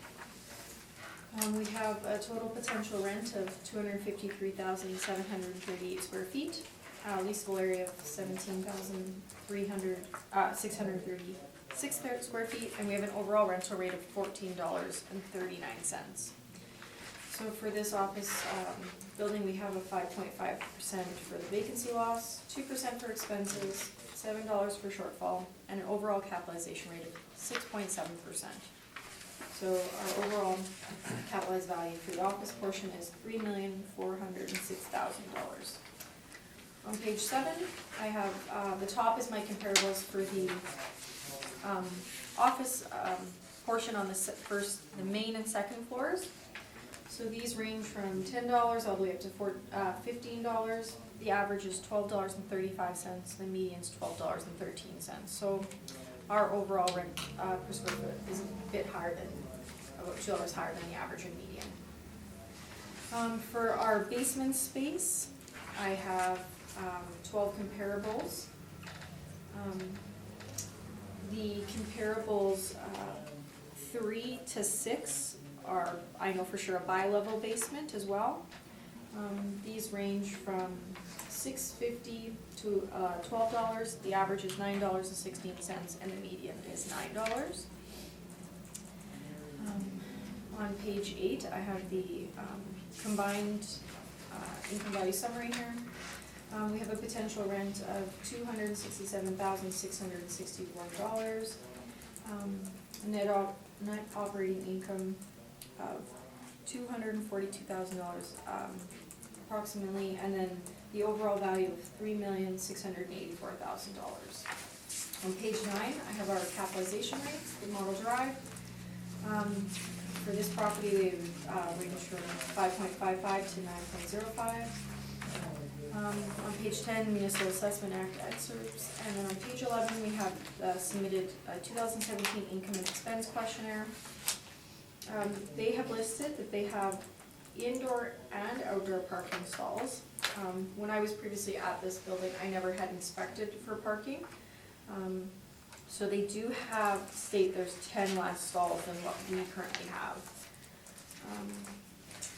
We have a total potential rent of 253,738 square feet, leasable area of 17,636 square feet, and we have an overall rental rate of $14.39. So for this office building, we have a 5.5% for the vacancy loss, 2% for expenses, $7 for shortfall, and an overall capitalization rate of 6.7%. So our overall capitalized value for the office portion is $3,406,000. On page 7, I have, the top is my comparables for the office portion on the main and second floors. So these range from $10 all the way up to $15. The average is $12.35, the median's $12.13. So our overall rent per square foot is a bit higher than, about $2 higher than the average and median. For our basement space, I have 12 comparables. The comparables 3 to 6 are, I know for sure, a bi-level basement as well. These range from $6.50 to $12. The average is $9.16, and the median is $9. On page 8, I have the combined income value summary here. We have a potential rent of $267,661. Net operating income of $242,000 approximately, and then the overall value of $3,684,000. On page 9, I have our capitalization rates, the model derived. For this property, they range from 5.55 to 9.05. On page 10, Municipal Assessment Act excerpts, and then on page 11, we have submitted a 2017 income and expense questionnaire. They have listed that they have indoor and outdoor parking stalls. When I was previously at this building, I never had inspected for parking. So they do state there's 10 less stalls than what we currently have.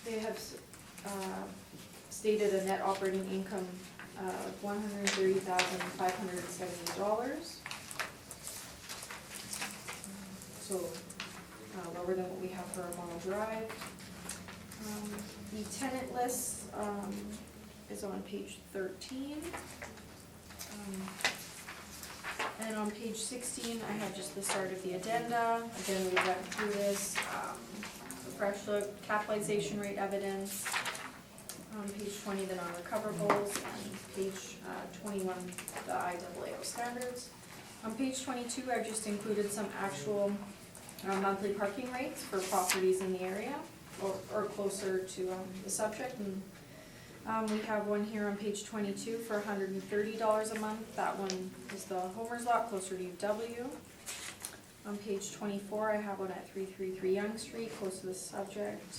They have stated a net operating income of $130,578. So lower than what we have for our model drive. The tenant list is on page 13. And on page 16, I have just the start of the addenda. Again, we went through this, a fresh look, capitalization rate evidence. On page 20, the non-recoverables, and page 21, the IAAO standards. On page 22, I've just included some actual monthly parking rates for properties in the area, or closer to the subject. And we have one here on page 22 for $130 a month. That one is the Homer's Lot, closer to UW. On page 24, I have one at 333 Yonge Street, close to the subject.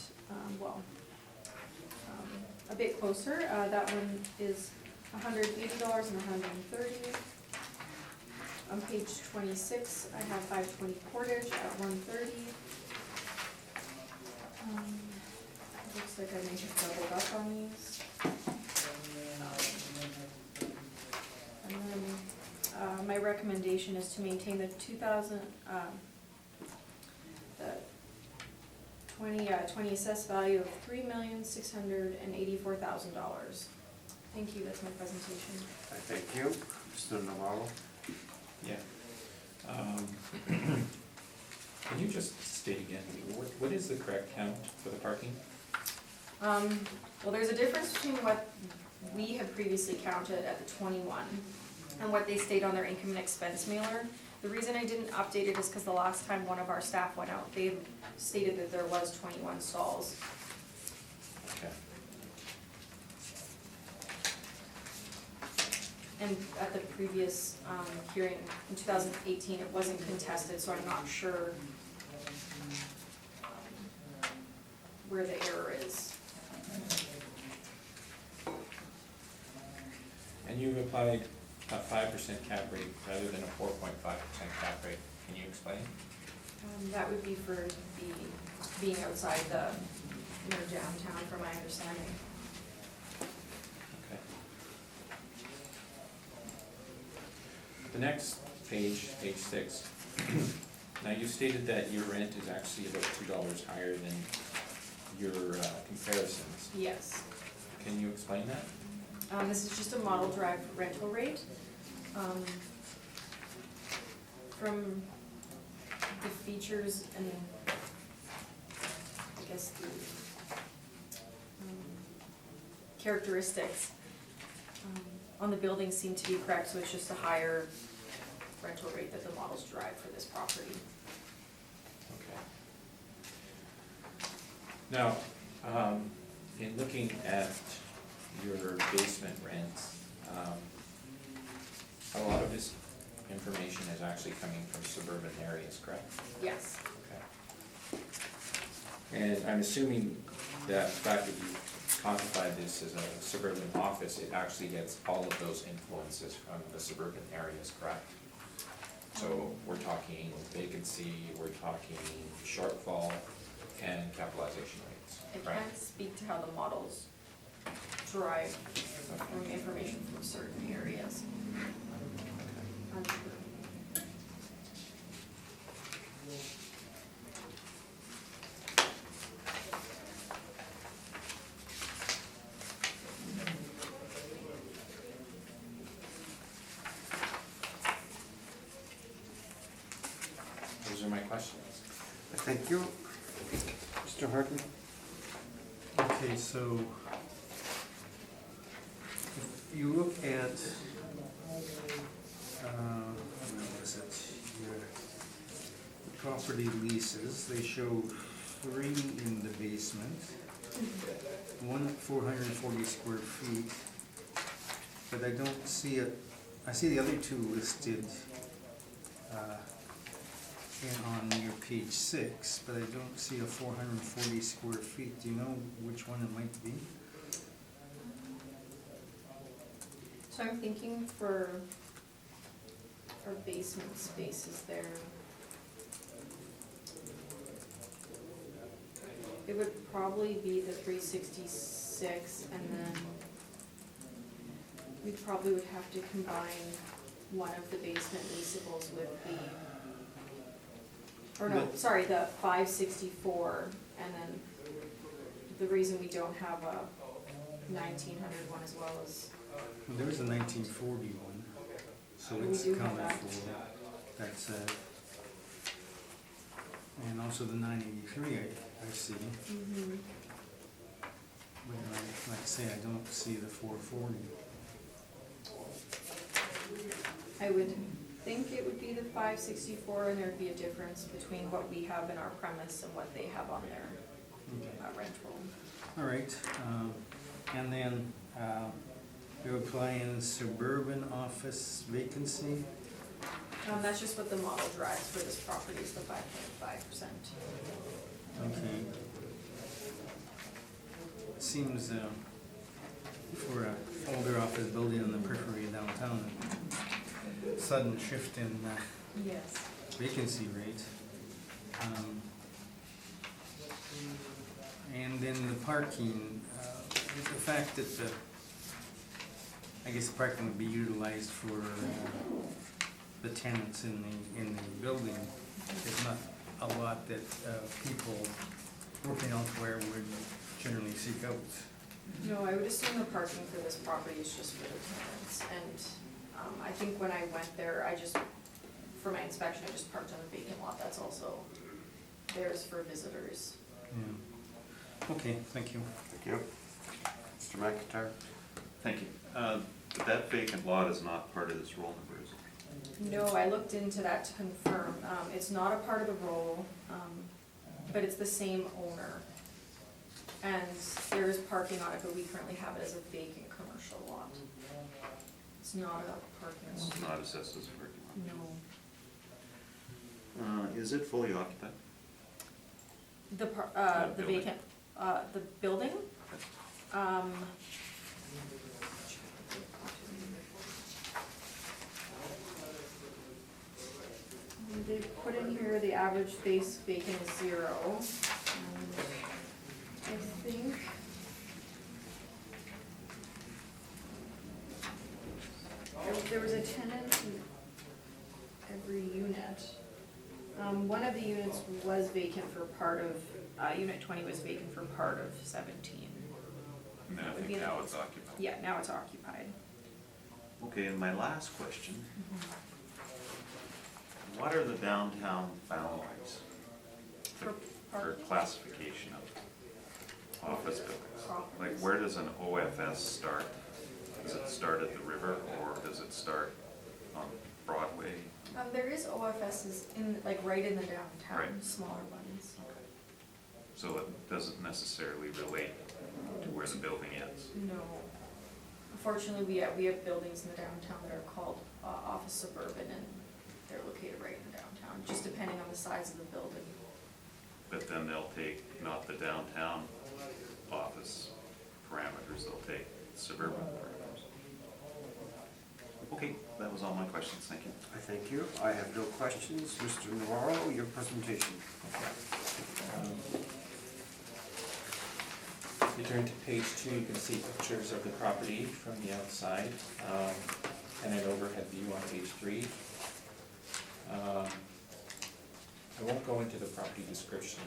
A bit closer. That one is $180 and $130. On page 26, I have 520 Portage at $130. Looks like I may have doubled up on these. And then my recommendation is to maintain the 2020 assessed value of $3,684,000. Thank you, that's my presentation. Thank you. Mr. Navarro? Yeah. Can you just state again, what is the correct count for the parking? Well, there's a difference between what we had previously counted at the 21, and what they state on their income and expense mailer. The reason I didn't update it is because the last time one of our staff went out, they stated that there was 21 stalls. Okay. And at the previous hearing in 2018, it wasn't contested, so I'm not sure where the error is. And you've applied a 5% cap rate rather than a 4.5% cap rate. Can you explain? That would be for being outside the, downtown, from my understanding. Okay. The next page, page 6. Now, you stated that your rent is actually about $2 higher than your comparisons. Yes. Can you explain that? This is just a model drive rental rate. From the features and I guess the characteristics on the building seem to be correct, so it's just a higher rental rate that the models drive for this property. Okay. Now, in looking at your basement rents, a lot of this information is actually coming from suburban areas, correct? Yes. Okay. And I'm assuming that the fact that you classified this as a suburban office, it actually gets all of those influences from the suburban areas, correct? So we're talking vacancy, we're talking shortfall, and capitalization rates, I right? can't speak to how the models derive information from certain areas. Those are my questions. Thank you. Mr. Harden? Okay, so if you look at, what is it, your property leases, they show 3 in the basement, one 440 square feet, but I don't see it, I see the other 2 listed on your page 6, but I don't see a 440 square feet. Do you know which one it might be? So I'm thinking for our basement spaces there, it would probably be the 366, and then we probably would have to combine one of the basement leasables with the 564, and then the reason we don't have a 1900 one as well is. Well, there was a 1940 one, so We it's do have accounted that. for. That's and also the 983 I see. Mm-hmm. But like I say, I don't see the 440. I would think it would be the 564, and there'd be a difference between what we have in our premise and what they have on their Okay. rental. All right, and then you're applying suburban office vacancy. That's just what the model drives for this property, is the 5.5%. Okay. Seems for a older office building in the periphery of downtown, a sudden shift in Yes. vacancy rate. And then the parking, the fact that I guess the parking would be utilized for the tenants in the building. There's not a lot that people working elsewhere would generally seek out. No, I would assume the parking for this property is just for the tenants, and I think when I went there, for my inspection, I just parked on a vacant lot that's also theirs for visitors. Yeah. Okay, thank you. Thank you. Mr. McIntyre? Thank you. But that vacant lot is not part of this roll number, is it? No, I looked into that to confirm. It's not a part of the roll, but it's the same owner. And there is parking on it, but we currently have it as a vacant commercial lot. It's not a parking It's lot. not assessed as a parking No. lot. Is it fully occupied? The The building. vacant, the building? They put in here the average space vacant is 0. And I think there was a tenant in every unit. One of the units was vacant for part of, Unit 20 was vacant for part of 17. And then I That would think be now the- it's occupied. Yeah, now it's occupied. Okay, and my last question, what are the downtown boundaries For for parking? classification of office buildings? Like, Properties. where does an OFS start? Does it start at the river, or does it start on Broadway? There is OFSs in, like, right in the downtown, Right. smaller ones. So it doesn't necessarily relate to where the building is? No. Unfortunately, we have buildings in the downtown that are called Office Suburban, and they're located right in the downtown, just depending on the size of the building. But then they'll take not the downtown office parameters, they'll take suburban parameters. Okay, that was all my questions, thank you. I thank you. I have no questions. Mr. Navarro, your presentation. If you turn to page 2, you can see pictures of the property from the outside, and an overhead view on page 3. I won't go into the property description.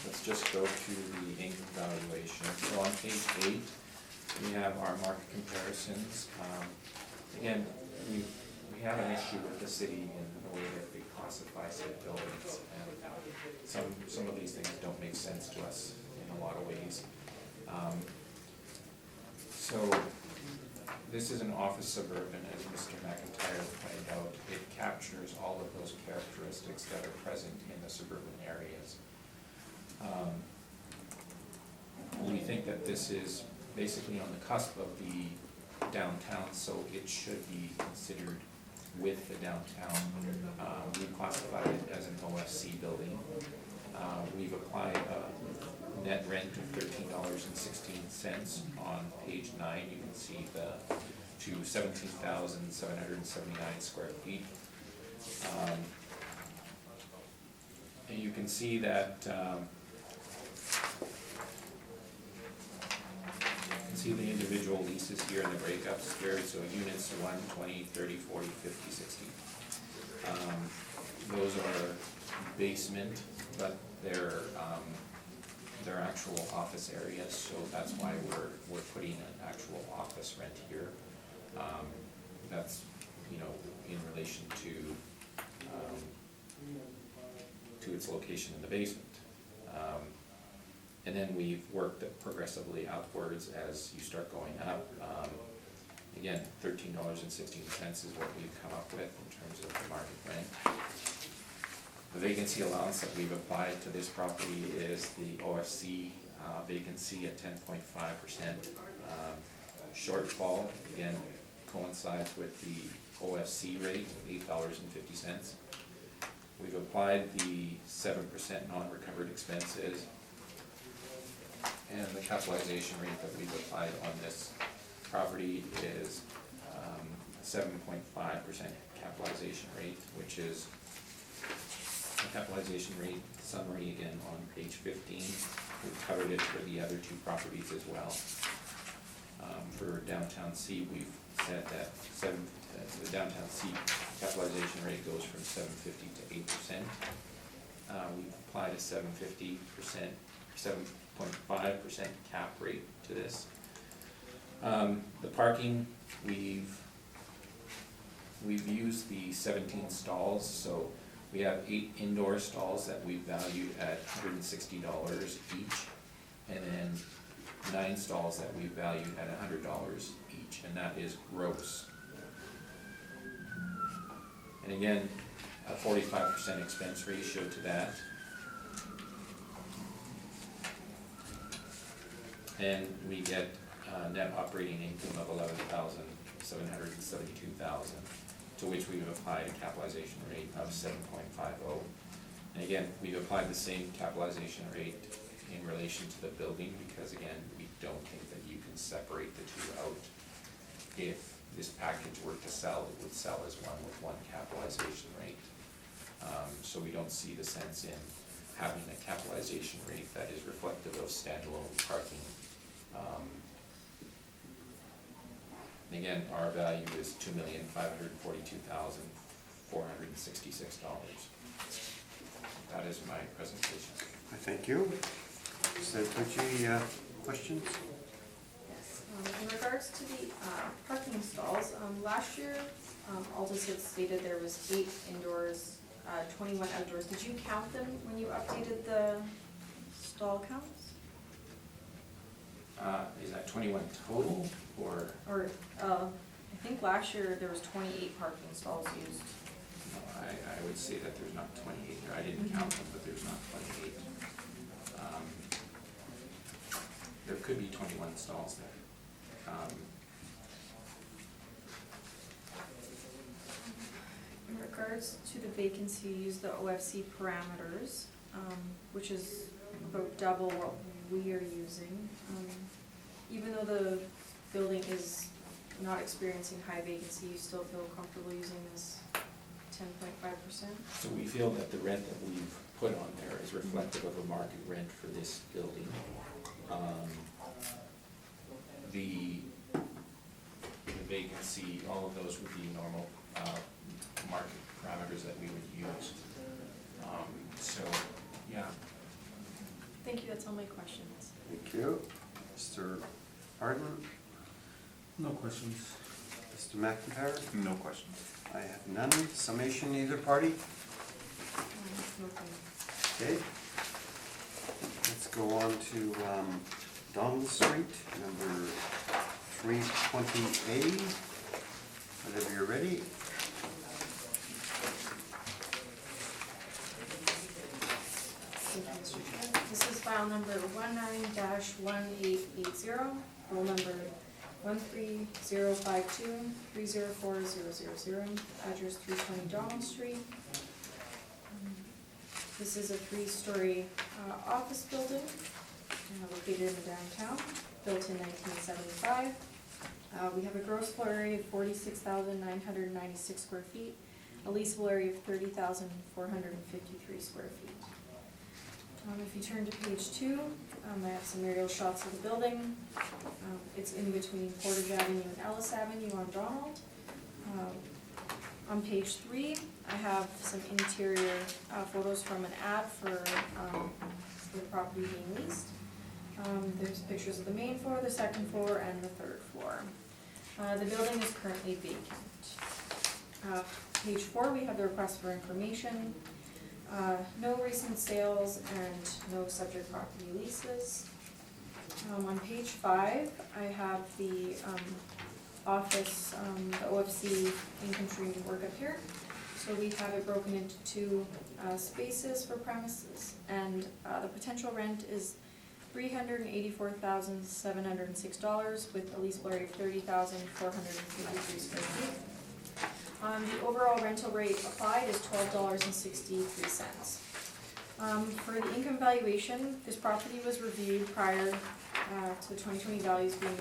Let's just go to the income valuation. So on page 8, we have our market comparisons. Again, we have an issue with the city in the way that they classify said buildings, and some of these things don't make sense to us in a lot of ways. So this is an office suburban, as Mr. McIntyre pointed out. It captures all of those characteristics that are present in the suburban areas. We think that this is basically on the cusp of the downtown, so it should be considered with the downtown. We classified it as an OFC building. We've applied a net rent of $13.16 on page 9. You can see to 17,779 square feet. And you can see that the individual leases here and the breakups here, so units 1, 20, 30, 40, 50, 60. Those are basement, but they're actual office areas, so that's why we're putting an actual office rent here. That's, in relation to its location in the basement. And then we've worked progressively upwards as you start going up. Again, $13.16 is what we've come up with in terms of the market rent. The vacancy allowance that we've applied to this property is the OFC vacancy at 10.5%. Shortfall, again, coincides with the OFC rate of $8.50. We've applied the 7% non-recovered expenses, and the capitalization rate that we've applied on this property is 7.5% capitalization rate, which is the capitalization rate summary again on page 15. We've covered it for the other 2 properties as well. For downtown C, we've said that the downtown C capitalization rate goes from 7.50 to 8%. We've applied a 7.5% cap rate to this. The parking, we've used the 17 stalls, so we have 8 indoor stalls that we valued at $160 each, and then 9 stalls that we valued at $100 each, and that is gross. And again, a 45% expense ratio to that. And we get net operating income of $11,772,000, to which we've applied a capitalization rate of 7.50. And again, we've applied the same capitalization rate in relation to the building, because again, we don't think that you can separate the two out. If this package were to sell, it would sell as one with one capitalization rate. So we don't see the sense in having a capitalization rate that is reflective of standalone parking. And again, our value is $2,542,466. That is my presentation. I thank you. Mr. Tucci, questions? Yes, in regards to the parking stalls, last year, Altus had stated there was 8 indoors, 21 outdoors. Did you count them when you updated the stall counts? Is that 21 total, or? Or, I think last year there was 28 parking stalls used. No, I would say that there's not 28 there. I didn't count them, but there's not 28. There could be 21 stalls there. In regards to the vacancy, use the OFC parameters, which is about double what we are using. Even though the building is not experiencing high vacancy, you still feel comfortable using this 10.5%? So we feel that the rent that we've put on there is reflective of a market rent for this building. The vacancy, all of those would be normal market parameters that we would use. So, yeah. Thank you, that's all my questions. Thank you. Mr. Harden? No questions. Mr. McIntyre? No questions. I have none. Summation, either party? No thanks. Okay. Let's go on to Donald Street, number 320A. Whenever you're ready. Thank you, Mr. Chair. This is file number 19-1880, roll number 13052304000, address 320 Donald Street. This is a 3-story office building located in the downtown, built in 1975. We have a gross floor area of 46,996 square feet, a leasable area of 30,453 square feet. If you turn to page 2, I have some aerial shots of the building. It's in between Portage Avenue and Ellis Avenue on Donald. On page 3, I have some interior photos from an ad for the property being leased. There's pictures of the main floor, the second floor, and the third floor. The building is currently vacant. Page 4, we have the request for information. No recent sales and no subject property leases. On page 5, I have the office, the OFC income stream work up here. So we have it broken into 2 spaces for premises, and the potential rent is $384,706 with a leasable area of 30,453 square feet. The overall rental rate applied is $12.63. For the income valuation, this property was reviewed prior to the 2020 values being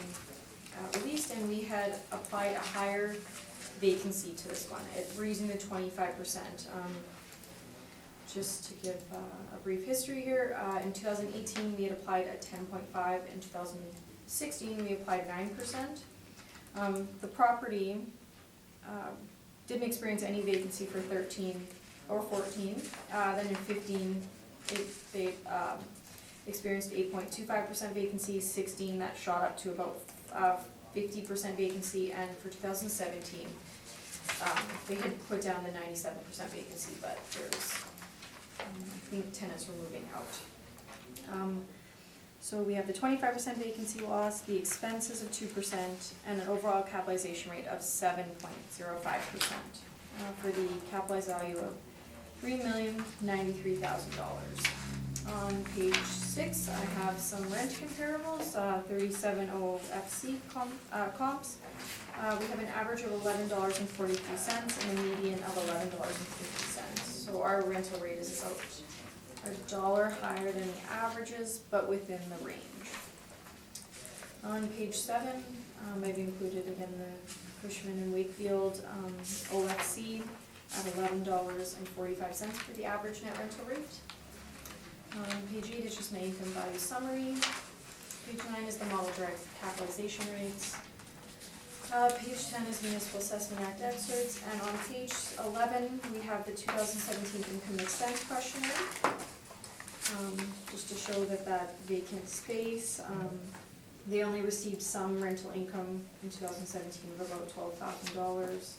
released, and we had applied a higher vacancy to this one. We're using the 25%. Just to give a brief history here, in 2018 we had applied a 10.5, in 2016 we applied 9%. The property didn't experience any vacancy for 13 or 14. Then in 15 they experienced 8.25% vacancy, 16 that shot up to about 50% vacancy, and for 2017 they had put down the 97% vacancy, but there's I think tenants were moving out. So we have the 25% vacancy loss, the expenses of 2%, and an overall capitalization rate of 7.05%, for the capitalized value of $3,093,000. On page 6, I have some rent comparables, 37 FC comps. We have an average of $11.43 and a median of $11.50. So our rental rate is about $1 higher than the averages, but within the range. On page 7, I've included again the Cushman and Wakefield OFC at $11.45 for the average net rental rate. Page 8 is just my income value summary. Page 9 is the model derived capitalization rates. Page 10 is Municipal Assessment Act excerpts, and on page 11, we have the 2017 income expense questionnaire. Just to show that vacant space, they only received some rental income in 2017 of about $12,000.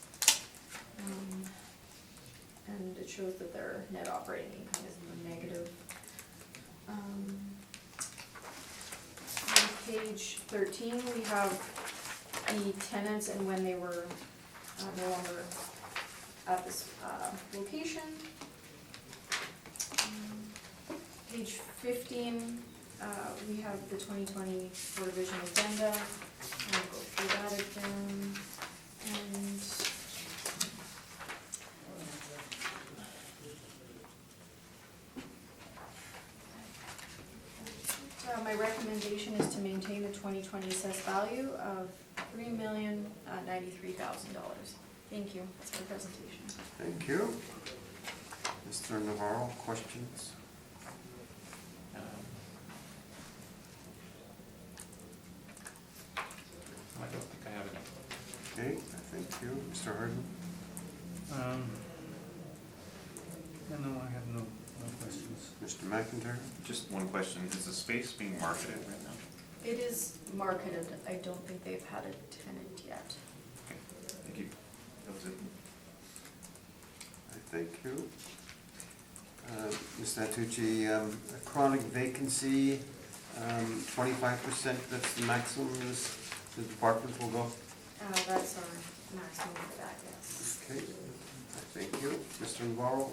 And it shows that their net operating income is in the negative. On page 13, we have the tenants and when they were no longer at this location. Page 15, we have the 2020 Board Vision agenda. I'll go through that again. And my recommendation is to maintain the 2020 assessed value of $3,093,000. Thank you. That's my presentation. Thank you. Mr. Navarro, questions? I don't think I have any. Okay, thank you. Mr. Harden? No, I have no questions. Mr. McIntyre? Just one question, is the space being marketed right now? It is marketed. I don't think they've had a tenant yet. Okay, thank you. That was it. Thank you. Ms. Natucci, chronic vacancy, 25%, that's the maximum the department will go? That's our maximum for that, yes. Okay, thank you. Mr. Navarro?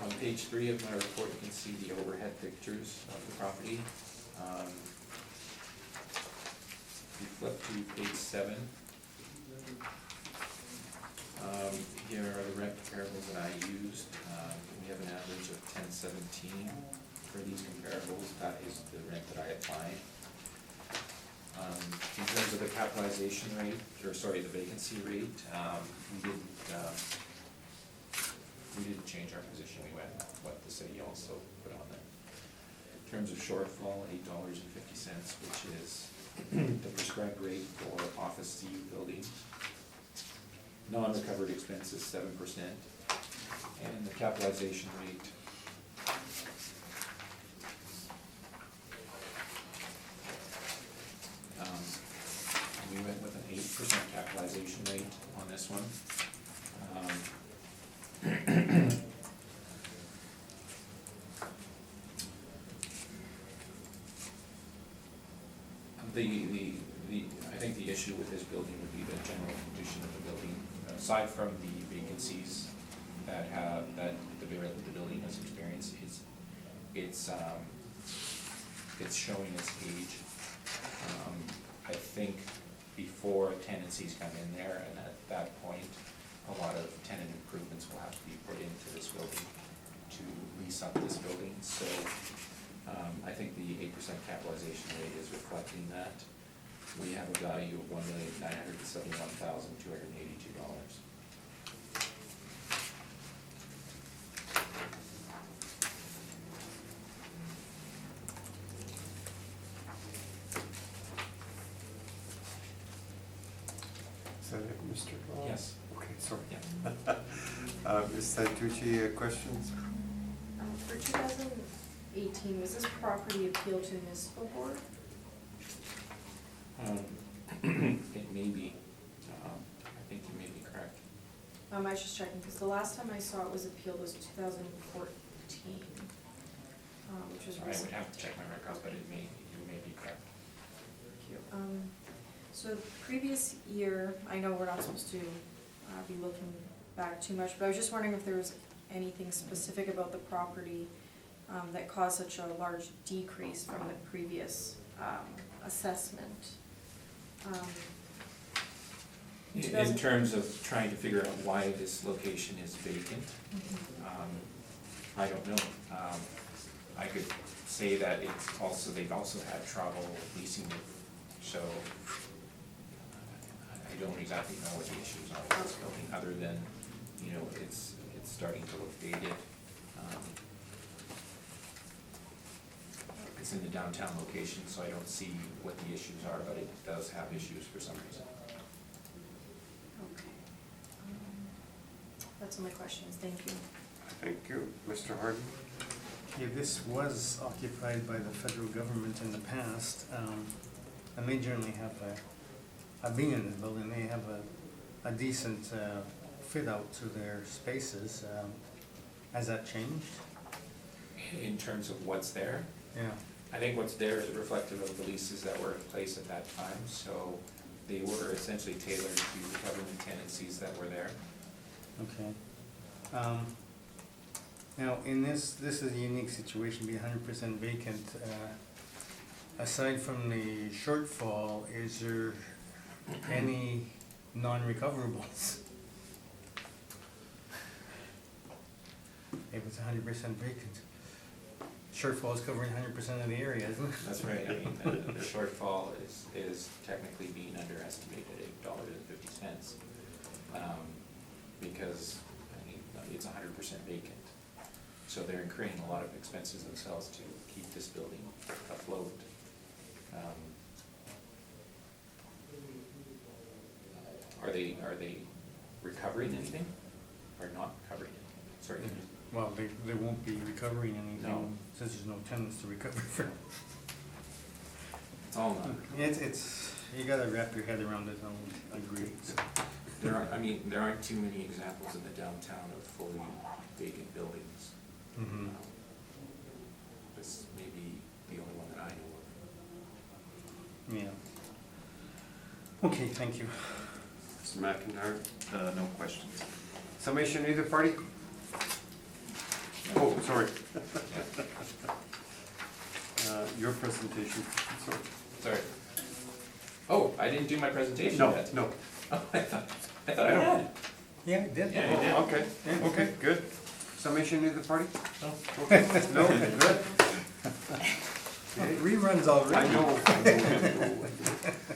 On page 3 of my report, you can see the overhead pictures of the property. If you flip to page 7, here are the rent comparables that I used. We have an average of $10.17 for these comparables. That is the rent that I applied. In terms of the capitalization rate, or sorry, the vacancy rate, we didn't change our position. We went with what the city also put on there. In terms of shortfall, $8.50, which is the prescribed rate for office CU building. Non-recovered expenses, 7%, and the capitalization rate we went with an 8% capitalization rate on this one. I think the issue with this building would be the general condition of the building, aside from the vacancies that the building has experienced. It's showing its age. I think before tenancies come in there, and at that point, a lot of tenant improvements will have to be put into this building to lease up this building. So I think the 8% capitalization rate is reflecting that. We have a value of $1,971,282. Is that it, Mr. Navarro? Yes. Okay, sorry. Yeah. Ms. Natucci, questions? For 2018, was this property appealed to the municipal board? It may be, I think you may be correct. I was just checking, because the last time I saw it was appealed was 2014, which was I recent. would have to check my records, but you may be correct. Thank you. So the previous year, I know we're not supposed to be looking back too much, but I was just wondering if there was anything specific about the property that caused such a large decrease from the previous assessment. In terms of trying to figure out why this location is vacant, I don't know. I could say that they've also had trouble leasing it, so I don't exactly know what the issues are with this building, other than, it's starting to look dated. It's in the downtown location, so I don't see what the issues are, but it does have issues for some reason. Okay. That's all my questions, thank you. Thank you. Mr. Harden? Yeah, this was occupied by the federal government in the past, and they generally have I've been in the building, they have a decent fit out to their spaces. Has that changed? In terms of what's there, Yeah. I think what's there is reflective of the leases that were in place at that time, so they were essentially tailored to the government tenancies that were there. Okay. Now, in this is a unique situation, be 100% vacant. Aside from the shortfall, is there any non-recoverables? If it's 100% vacant. Shortfall is covering 100% of the area, isn't it? That's right, I mean, the shortfall is technically being underestimated at $8.50. Because, I mean, it's 100% vacant. So they're incurring a lot of expenses themselves to keep this building afloat. Are they recovering anything, or not recovering anything? Sorry. Well, they won't be recovering anything, No. since there's no tenants to recover from. It's all not. It's, you gotta wrap your head around it, I agree. So, There aren't too many examples in the downtown of fully vacant buildings. mhm. This may be the only one that I know of. Yeah. Okay, thank you. Mr. McIntyre? No questions. Summation either party? Oh, sorry. Your presentation, sorry. Sorry. Oh, I didn't do my presentation No, yet. no. Oh, I thought I had. Yeah, I did. Yeah, you did. Okay, Yeah. okay, good. Summation either party? No. Okay, no, good. Okay. Reruns already. I know.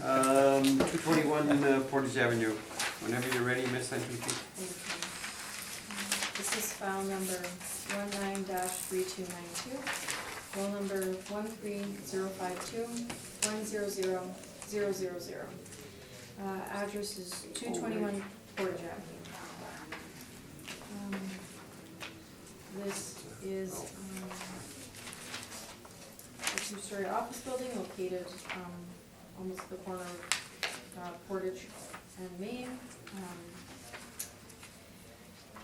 221 Portage Avenue. Whenever you're ready, Miss Entry. Thank you. This is file number 19-3292, roll number 13052-100-000. Address is 221 Portage Avenue. This is a two-story office building located almost at the corner of Portage and Main.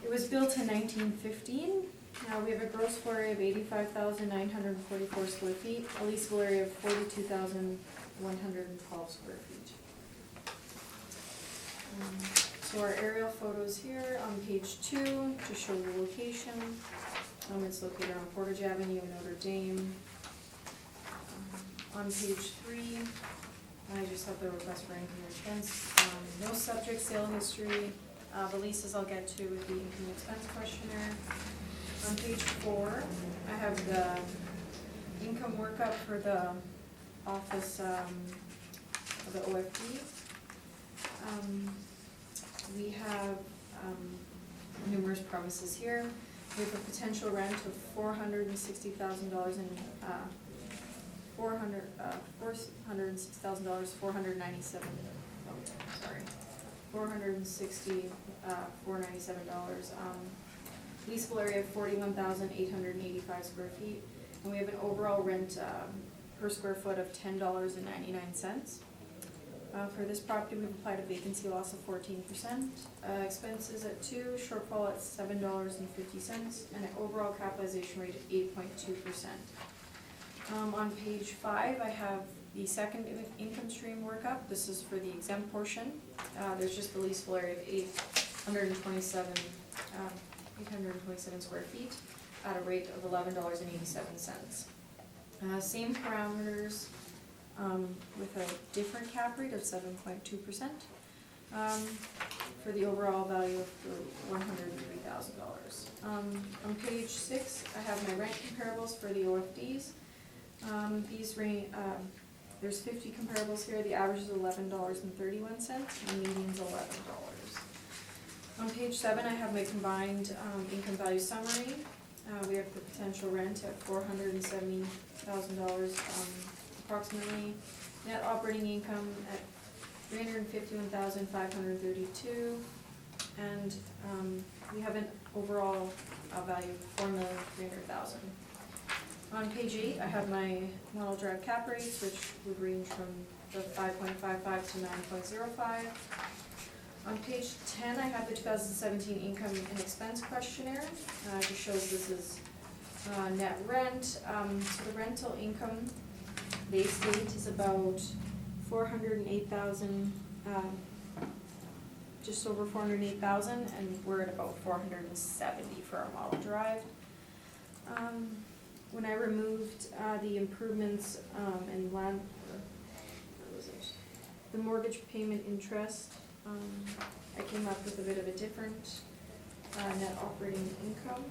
It was built in 1915. We have a gross floor area of 85,944 square feet, a leasable area of 42,112 square feet. So our aerial photos here on page 2 to show the location. It's located on Portage Avenue in Notre Dame. On page 3, I just have the request for income expense. No subject sale history. The leases I'll get to with the income expense questionnaire. On page 4, I have the income workup for the office of the OFD. We have numerous premises here. We have a potential rent of $460,000 in $460,000, 497. Sorry, $497. Leasable area of 41,885 square feet, and we have an overall rent per square foot of $10.99. For this property, we've applied a vacancy loss of 14%, expenses at 2, shortfall at $7.50, and an overall capitalization rate of 8.2%. On page 5, I have the second income stream workup. This is for the exempt portion. There's just the leasable area of 827 square feet at a rate of $11.87. Same parameters, with a different cap rate of 7.2%, for the overall value of $103,000. On page 6, I have my rent comparables for the OFDs. There's 50 comparables here. The average is $11.31, and the median's $11. On page 7, I have my combined income value summary. We have the potential rent at $470,000 approximately. Net operating income at $351,532, and we have an overall value of $4,300,000. On page 8, I have my model drive cap rates, which would range from the 5.55 to 9.05. On page 10, I have the 2017 income and expense questionnaire. It just shows this is net rent. So the rental income, they state, is about $408,000, just over $408,000, and we're at about $470 for our model drive. When I removed the improvements and land, what was it? The mortgage payment interest, I came up with a bit of a different net operating income.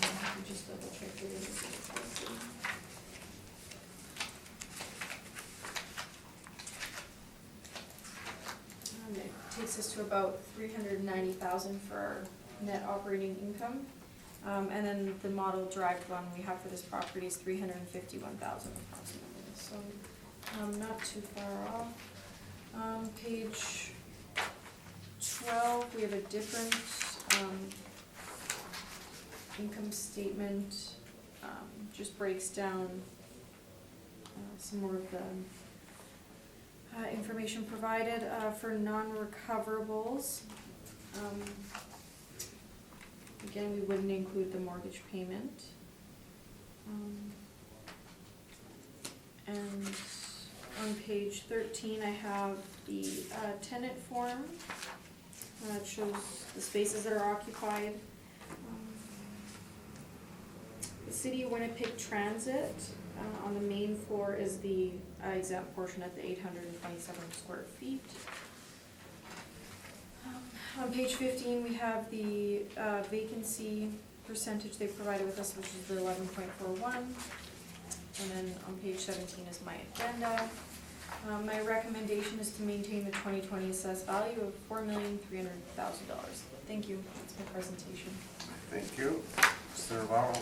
Let me just double check it. It takes us to about $390,000 for our net operating income. And then the model derived one we have for this property is $351,000 approximately, so not too far off. Page 12, we have a different income statement, just breaks down some more of the information provided for non-recoverables. Again, we wouldn't include the mortgage payment. And on page 13, I have the tenant form. It shows the spaces that are occupied. The City of Winnipeg Transit, on the main floor is the exempt portion at the 827 square feet. On page 15, we have the vacancy percentage they provided with us, which is the 11.41. And then on page 17 is my agenda. My recommendation is to maintain the 2020 assessed value of $4,300,000. Thank you. That's my presentation. Thank you. Mr. Navarro?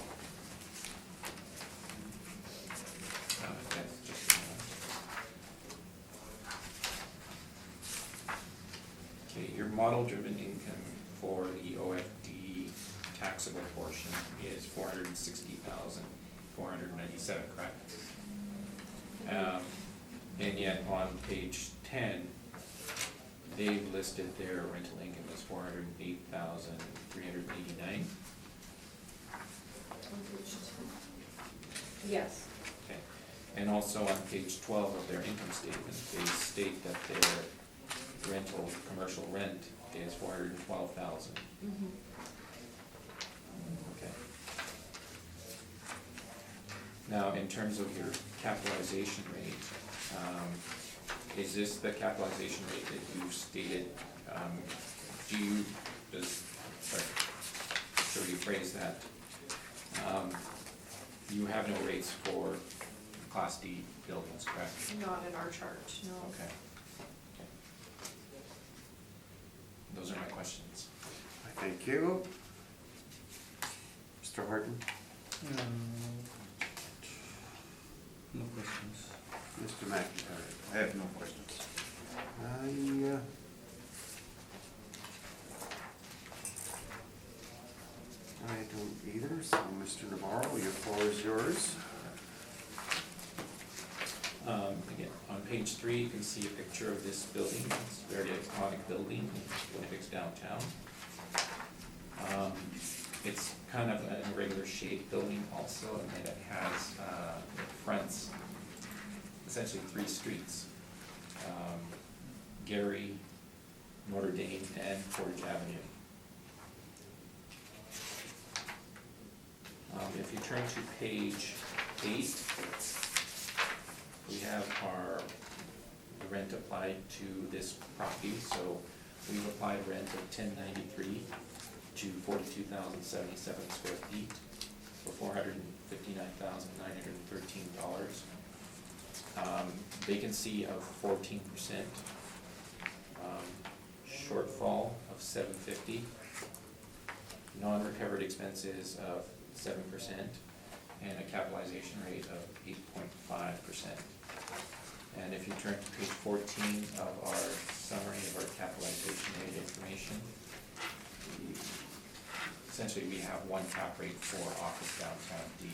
Okay, your model-driven income for the OFD taxable portion is $460,497, correct? And yet on page 10, they've listed their rental income as $408,389. Yes. Okay, and also on page 12 of their income statement, they state that their rental, commercial rent is $412,000. Okay. Now, in terms of your capitalization rate, is this the capitalization rate that you've stated? So you phrase that, you have no rates for Class D buildings, correct? Not in our chart, no. Okay. Those are my questions. Thank you. Mr. Harden? No questions. Mr. McIntyre? I have no questions. I don't either, so Mr. Navarro, your floor is yours. Again, on page 3, you can see a picture of this building. It's a very iconic building, Winnipeg's downtown. It's kind of an irregular shaped building also, and it has, it fronts essentially 3 streets. Gary, Notre Dame, and Portage Avenue. If you turn to page 8, we have our the rent applied to this property. So we've applied rent of $10.93 to 42,077 square feet for $459,913. Vacancy of 14%. Shortfall of $750. Non-recovered expenses of 7%, and a capitalization rate of 8.5%. And if you turn to page 14 of our summary of our capitalization rate information, essentially we have one cap rate for office downtown D.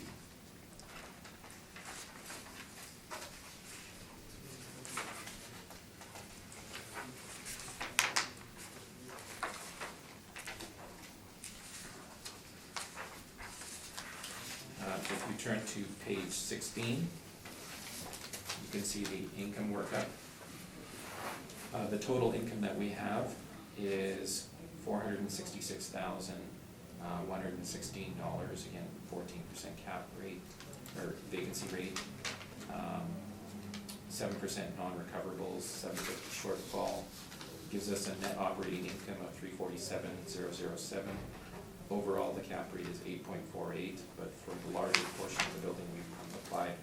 If you turn to page 16, you can see the income workup. The total income that we have is $466,116, again, 14% cap rate, or vacancy rate, 7% non-recoverables, 750 shortfall, gives us a net operating income of $347,007. Overall, the cap rate is 8.48, but for the larger portion of the building, we've applied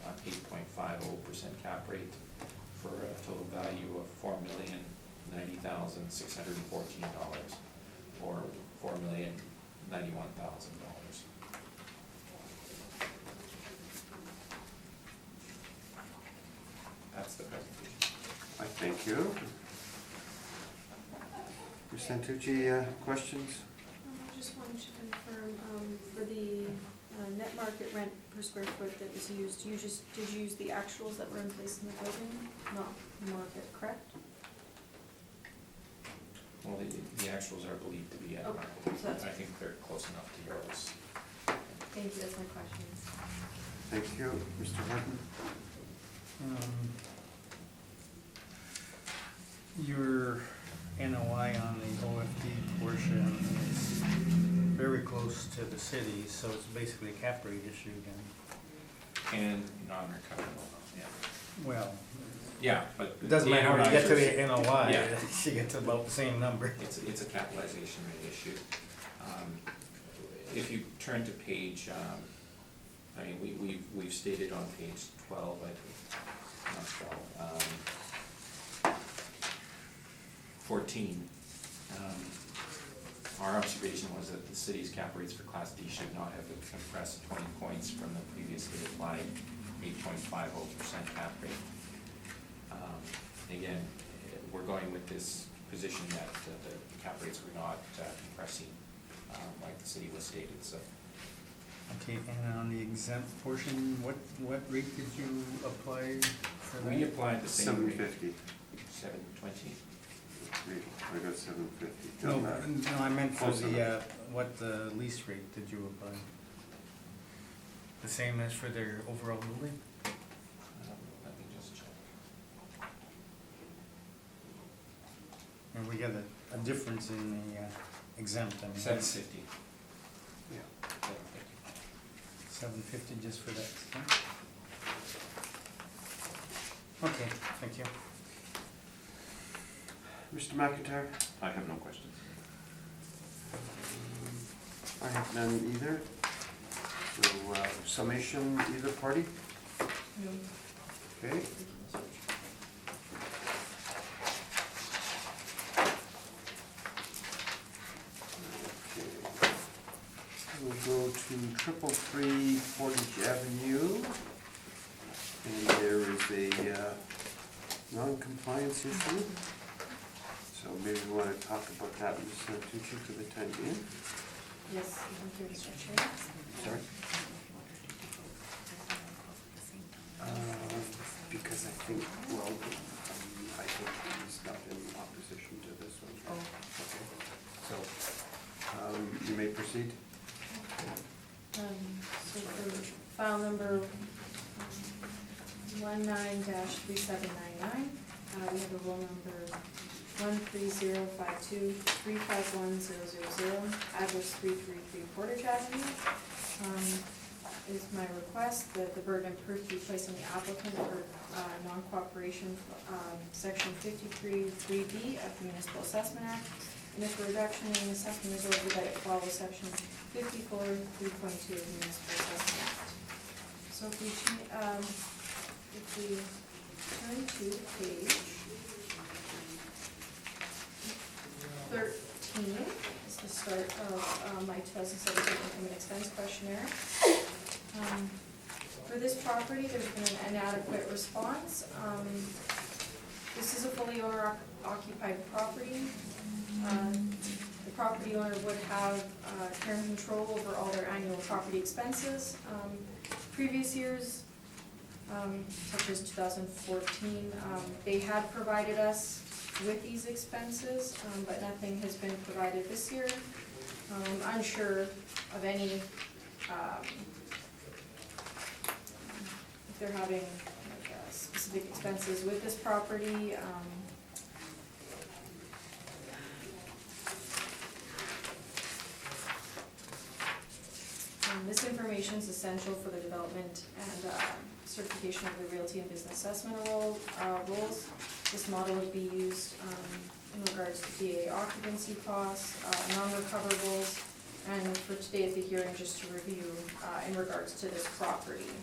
an 8.50% cap rate for a total value of $4,090,614, or $4,091,000. That's the presentation. I thank you. Ms. Santucci, questions? I just wanted to confirm, for the net market rent per square foot that was used, did you use the actuals that were in place in the building, not market, correct? Well, the actuals are believed to be at Okay, market. so that's- I think they're close enough to yours. Thank you, that's my questions. Thank you. Mr. Horton? Your NOI on the OFD portion is very close to the city, so it's basically a cap rate issue again. And non-recoverable, yeah. Well, Yeah, but. it doesn't matter how you get to the NOI, Yeah. you get to about the same number. It's a capitalization rate issue. If you turn to page, I mean, we've stated on page 12, I think, not 12, 14. Our observation was that the city's cap rates for Class D should not have compressed 20 points from the previously applied 8.50% cap rate. Again, we're going with this position that the cap rates were not compressing like the city was stated, so. Okay, and on the exempt portion, what rate did you apply for that? We applied the same rate. 750. 720. I got 750. No, Doesn't matter. no, I meant for Close the, enough. what the lease rate did you apply? The same as for their overall building? Let me just check. And we got a difference in the exempt, I mean. 750. Yeah. 750 just for that, huh? Okay, thank you. Mr. McIntyre? I have no questions. I have none either. So summation, either party? Okay. We'll go to 333 Portage Avenue. And there is a non-compliance issue. So maybe we want to talk about that, Ms. Santucci, for the time being. Yes, you want to structure it? Sorry? Because I think, well, I think he's not in opposition to this one. Oh. Okay, so, you may proceed. So for file number 19-3799, we have a roll number 13052351000, address 333 Portage Avenue. Is my request that the burden of proof be placed on the applicant for non-cooperation, section 53(3)B of the Municipal Assessment Act. And if a reduction in assessment is ordered, that it follows section 54(3.2) of the Municipal Assessment Act. So if we turn to page 13, is the start of my 2017 income and expense questionnaire. For this property, there's been an inadequate response. This is a fully owner-occupied property. The property owner would have care and control over all their annual property expenses. Previous years, such as 2014, they had provided us with these expenses, but nothing has been provided this year. I'm unsure of any, if they're having like, specific expenses with this property. This information is essential for the development and certification of the realty and business assessment rules. This model would be used in regards to BA occupancy costs, non-recoverables, and for today at the hearing, just to review in regards to this property.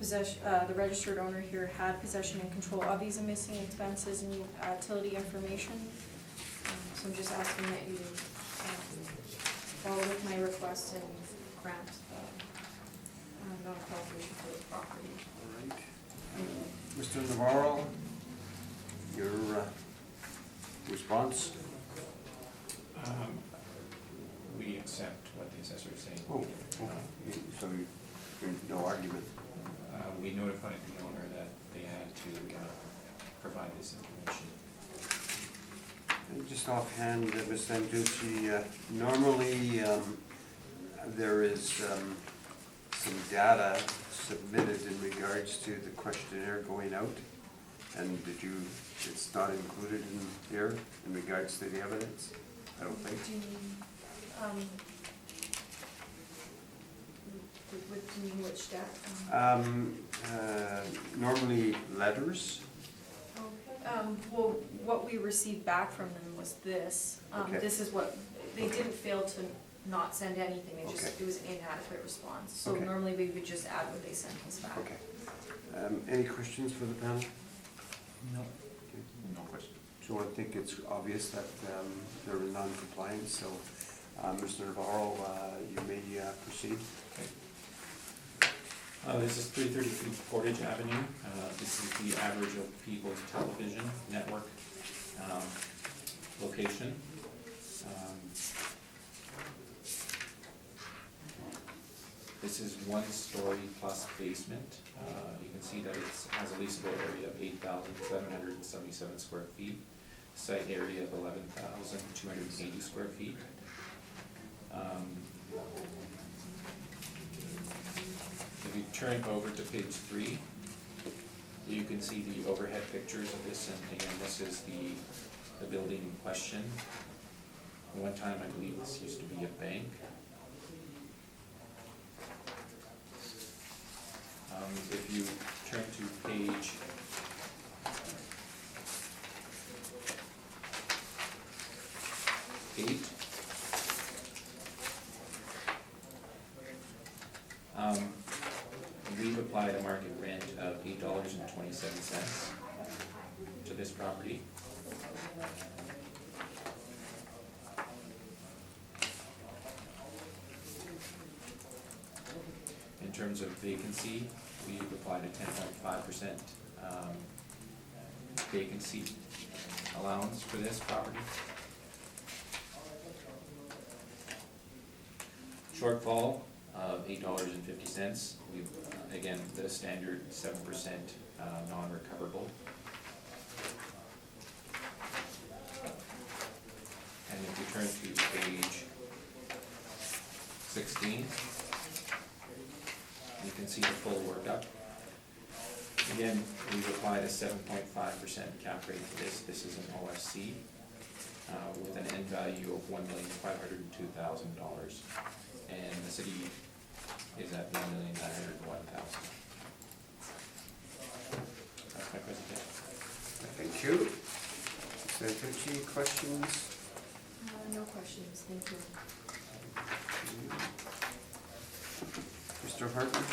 The registered owner here had possession and control of these missing expenses and utility information. So I'm just asking that you follow with my request and grant non-cooperation for this property. All right. Mr. Navarro, your response? We accept what the assessor is saying. Oh, okay. So there's no argument? We notified the owner that they had to provide this information. And just offhand, Ms. Santucci, normally there is some data submitted in regards to the questionnaire going out. And it's not included in here in regards to the evidence? I don't think. What do you mean, which data? Normally letters. Well, what we received back from them was this. Okay. This is what, they didn't fail to not send anything, it just, Okay. it was an inadequate response. So Okay. normally we would just add what they sent us back. Okay. Any questions for the panel? No. No question. So I think it's obvious that there is non-compliance, so Mr. Navarro, you may proceed. This is 333 Portage Avenue. This is the average of people's television network location. This is 1 story plus basement. You can see that it has a leasable area of 8,777 square feet, site area of 11,280 square feet. If you turn over to page 3, you can see the overhead pictures of this, and again, this is the building in question. At one time, I believe this used to be a bank. If you turn to page 8, we've applied a market rent of $8.27 to this property. In terms of vacancy, we've applied a 10.5% vacancy allowance for this property. Shortfall of $8.50. We've, again, the standard 7% non-recoverable. And if you turn to page 16, you can see the full workup. Again, we've applied a 7.5% cap rate to this. This is an OFC with an end value of $1,502,000. And the city is at $1,901,000. That's my presentation. Thank you. Santucci, questions? No questions, thank you. Mr. Hartman?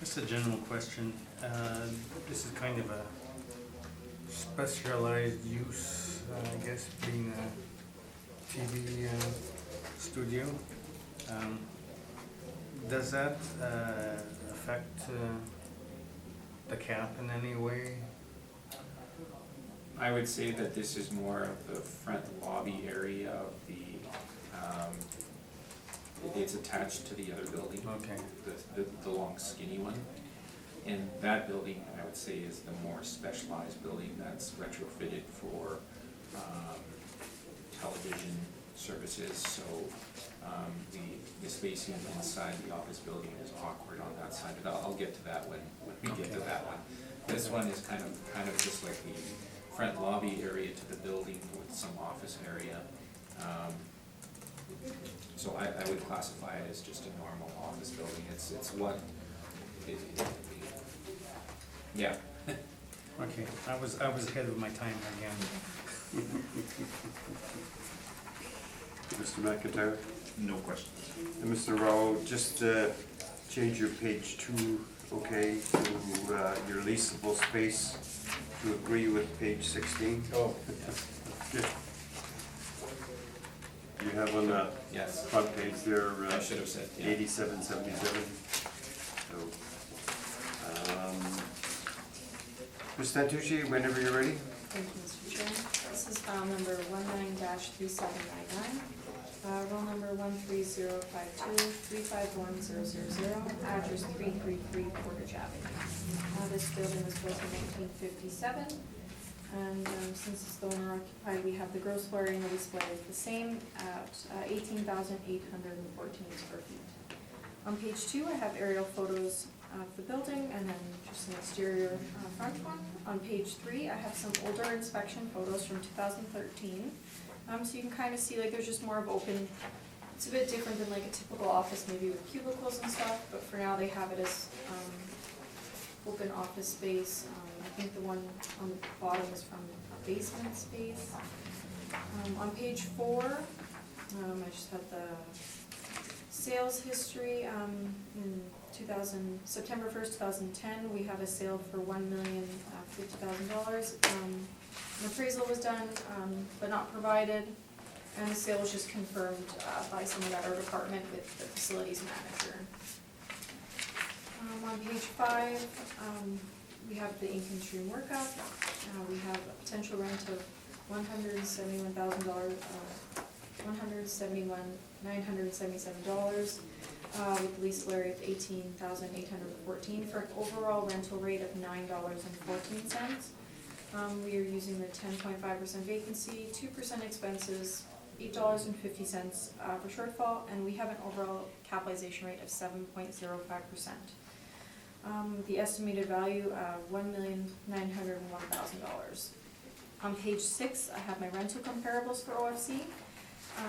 Just a general question. This is kind of a specialized use, I guess, being a TV studio. Does that affect the cap in any way? I would say that this is more of the front lobby area of the, it's attached to the other building. Okay. The long skinny one. And that building, I would say, is the more specialized building that's retrofitted for television services. So the spacing inside the office building is awkward on that side. But I'll get to that when we get to that one. This one is kind of just like the front lobby area to the building with some office area. So I would classify it as just a normal office building. It's what, yeah. Okay, I was ahead of my time again. Mr. McIntyre? No questions. And Mr. Rao, just change your page 2, okay, to your leasable space to agree with page 16. Oh, yes. Good. You have on the Yes. front page there, I should have said, yeah. 8777. So, Ms. Santucci, whenever you're ready. Thank you, Mr. Chairman. This is file number 19-3799, roll number 13052-351000, address 333 Portage Avenue. This building was built in 1957, and since it's the owner occupied, we have the gross floor area and the lease floor area the same at 18,814 square feet. On page 2, I have aerial photos of the building and then just an exterior front one. On page 3, I have some older inspection photos from 2013. So you can kind of see like there's just more of open, it's a bit different than like a typical office maybe with cubicles and stuff, but for now they have it as open office space. I think the one on the bottom is from a basement space. On page 4, I just had the sales history. In September 1st, 2010, we have a sale for $1,050,000. An appraisal was done, but not provided, and the sale was just confirmed by someone at our department with the facilities manager. On page 5, we have the income stream workup. We have a potential rent of $171,000, $171,977, with lease area of $18,814 for an overall rental rate of $9.14. We are using the 10.5% vacancy, 2% expenses, $8.50 for shortfall, and we have an overall capitalization rate of 7.05%. The estimated value of $1,901,000. On page 6, I have my rental comparables for OFC.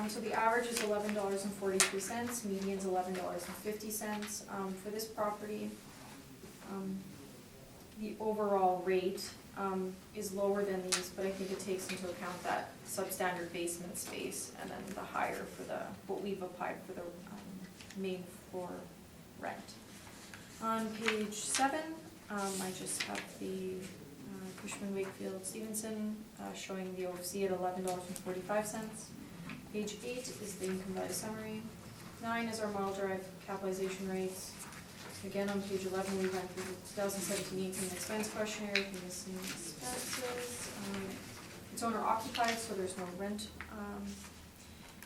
So the average is $11.43, median's $11.50. For this property, the overall rate is lower than these, but I think it takes into account that substandard basement space and then the higher for what we've applied for the main floor rent. On page 7, I just have the Cushman Wakefield Stevenson showing the OFC at $11.45. Page 8 is the income value summary. 9 is our model drive capitalization rates. Again, on page 11, we went through the 2017 income and expense questionnaire, missing expenses. It's owner occupied, so there's no rent,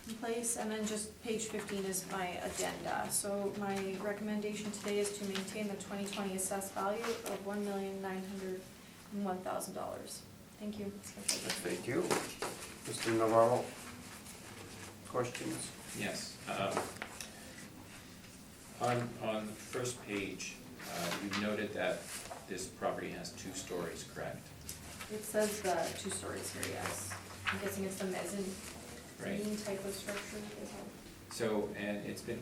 in place. And then just page 15 is my addenda. So my recommendation today is to maintain the 2020 assessed value of $1,901,000. Thank you. Thank you. Mr. Navarro? Questions? Yes. On the first page, you noted that this property has 2 stories, correct? It says 2 stories here, yes. I'm guessing it's the mezzanine Right. type of structure. Is it? So, and it's been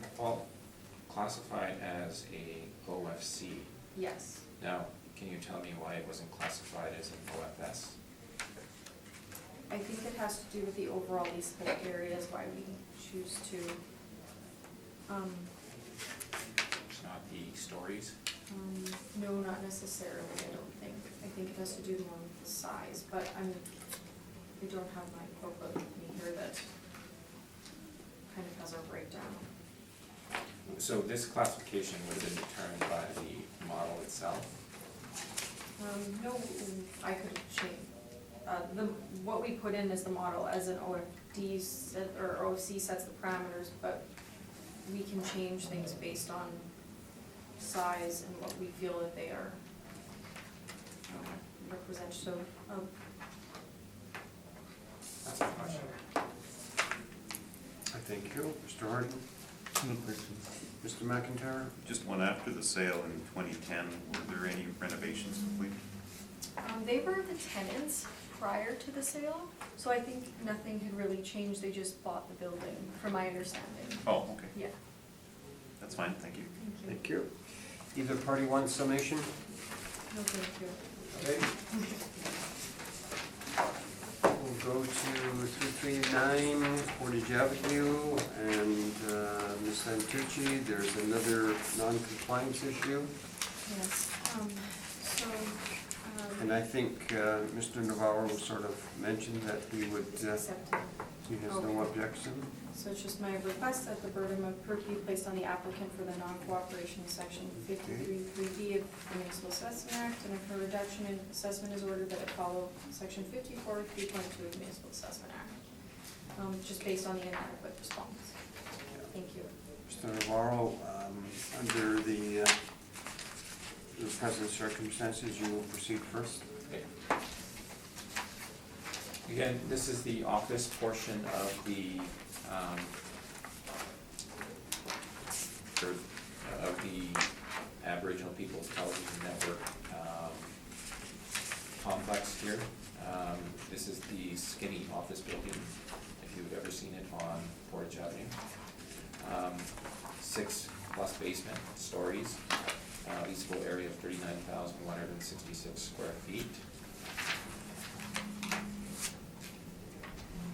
classified as a OFC. Yes. Now, can you tell me why it wasn't classified as an OFS? I think it has to do with the overall leasehold area is why we choose to, It's not the stories? no, not necessarily, I don't think. I think it has to do more with the size, but we don't have my corporate with me here that kind of has our breakdown. So this classification would have been determined by the model itself? No, I could change, what we put in is the model as an OFD set, or OFC sets the parameters, but we can change things based on size and what we feel that they are representative of. That's my question. I thank you. Mr. Harden? No questions. Mr. McIntyre? Just one after the sale in 2010, were there any renovations complete? They were the tenants prior to the sale, so I think nothing had really changed, they just bought the building, from my understanding. Oh, okay, Yeah, that's fine, thank you. thank you. Thank you. Either party wants summation? No, thank you. Okay. We'll go to 339 Portage Avenue, and Ms. Santucci, there's another non-compliance issue. Yes, so, And I think Mr. Navarro sort of mentioned that he would, accepted. he has no objection. So it's just my request that the burden of proof be placed on the applicant for the non-cooperation of section 53(3)B of the Municipal Assessment Act, and if a reduction in assessment is ordered, that it follow section 54(3.2) of the Municipal Assessment Act, just based on the inadequate response. Thank you. Mr. Navarro, under the present circumstances, you will proceed first. Okay. Again, this is the office portion of the Aboriginal People's Television Network complex here. This is the skinny office building, if you've ever seen it on Portage Avenue. 6+ basement stories, leasable area of 39,166 square feet.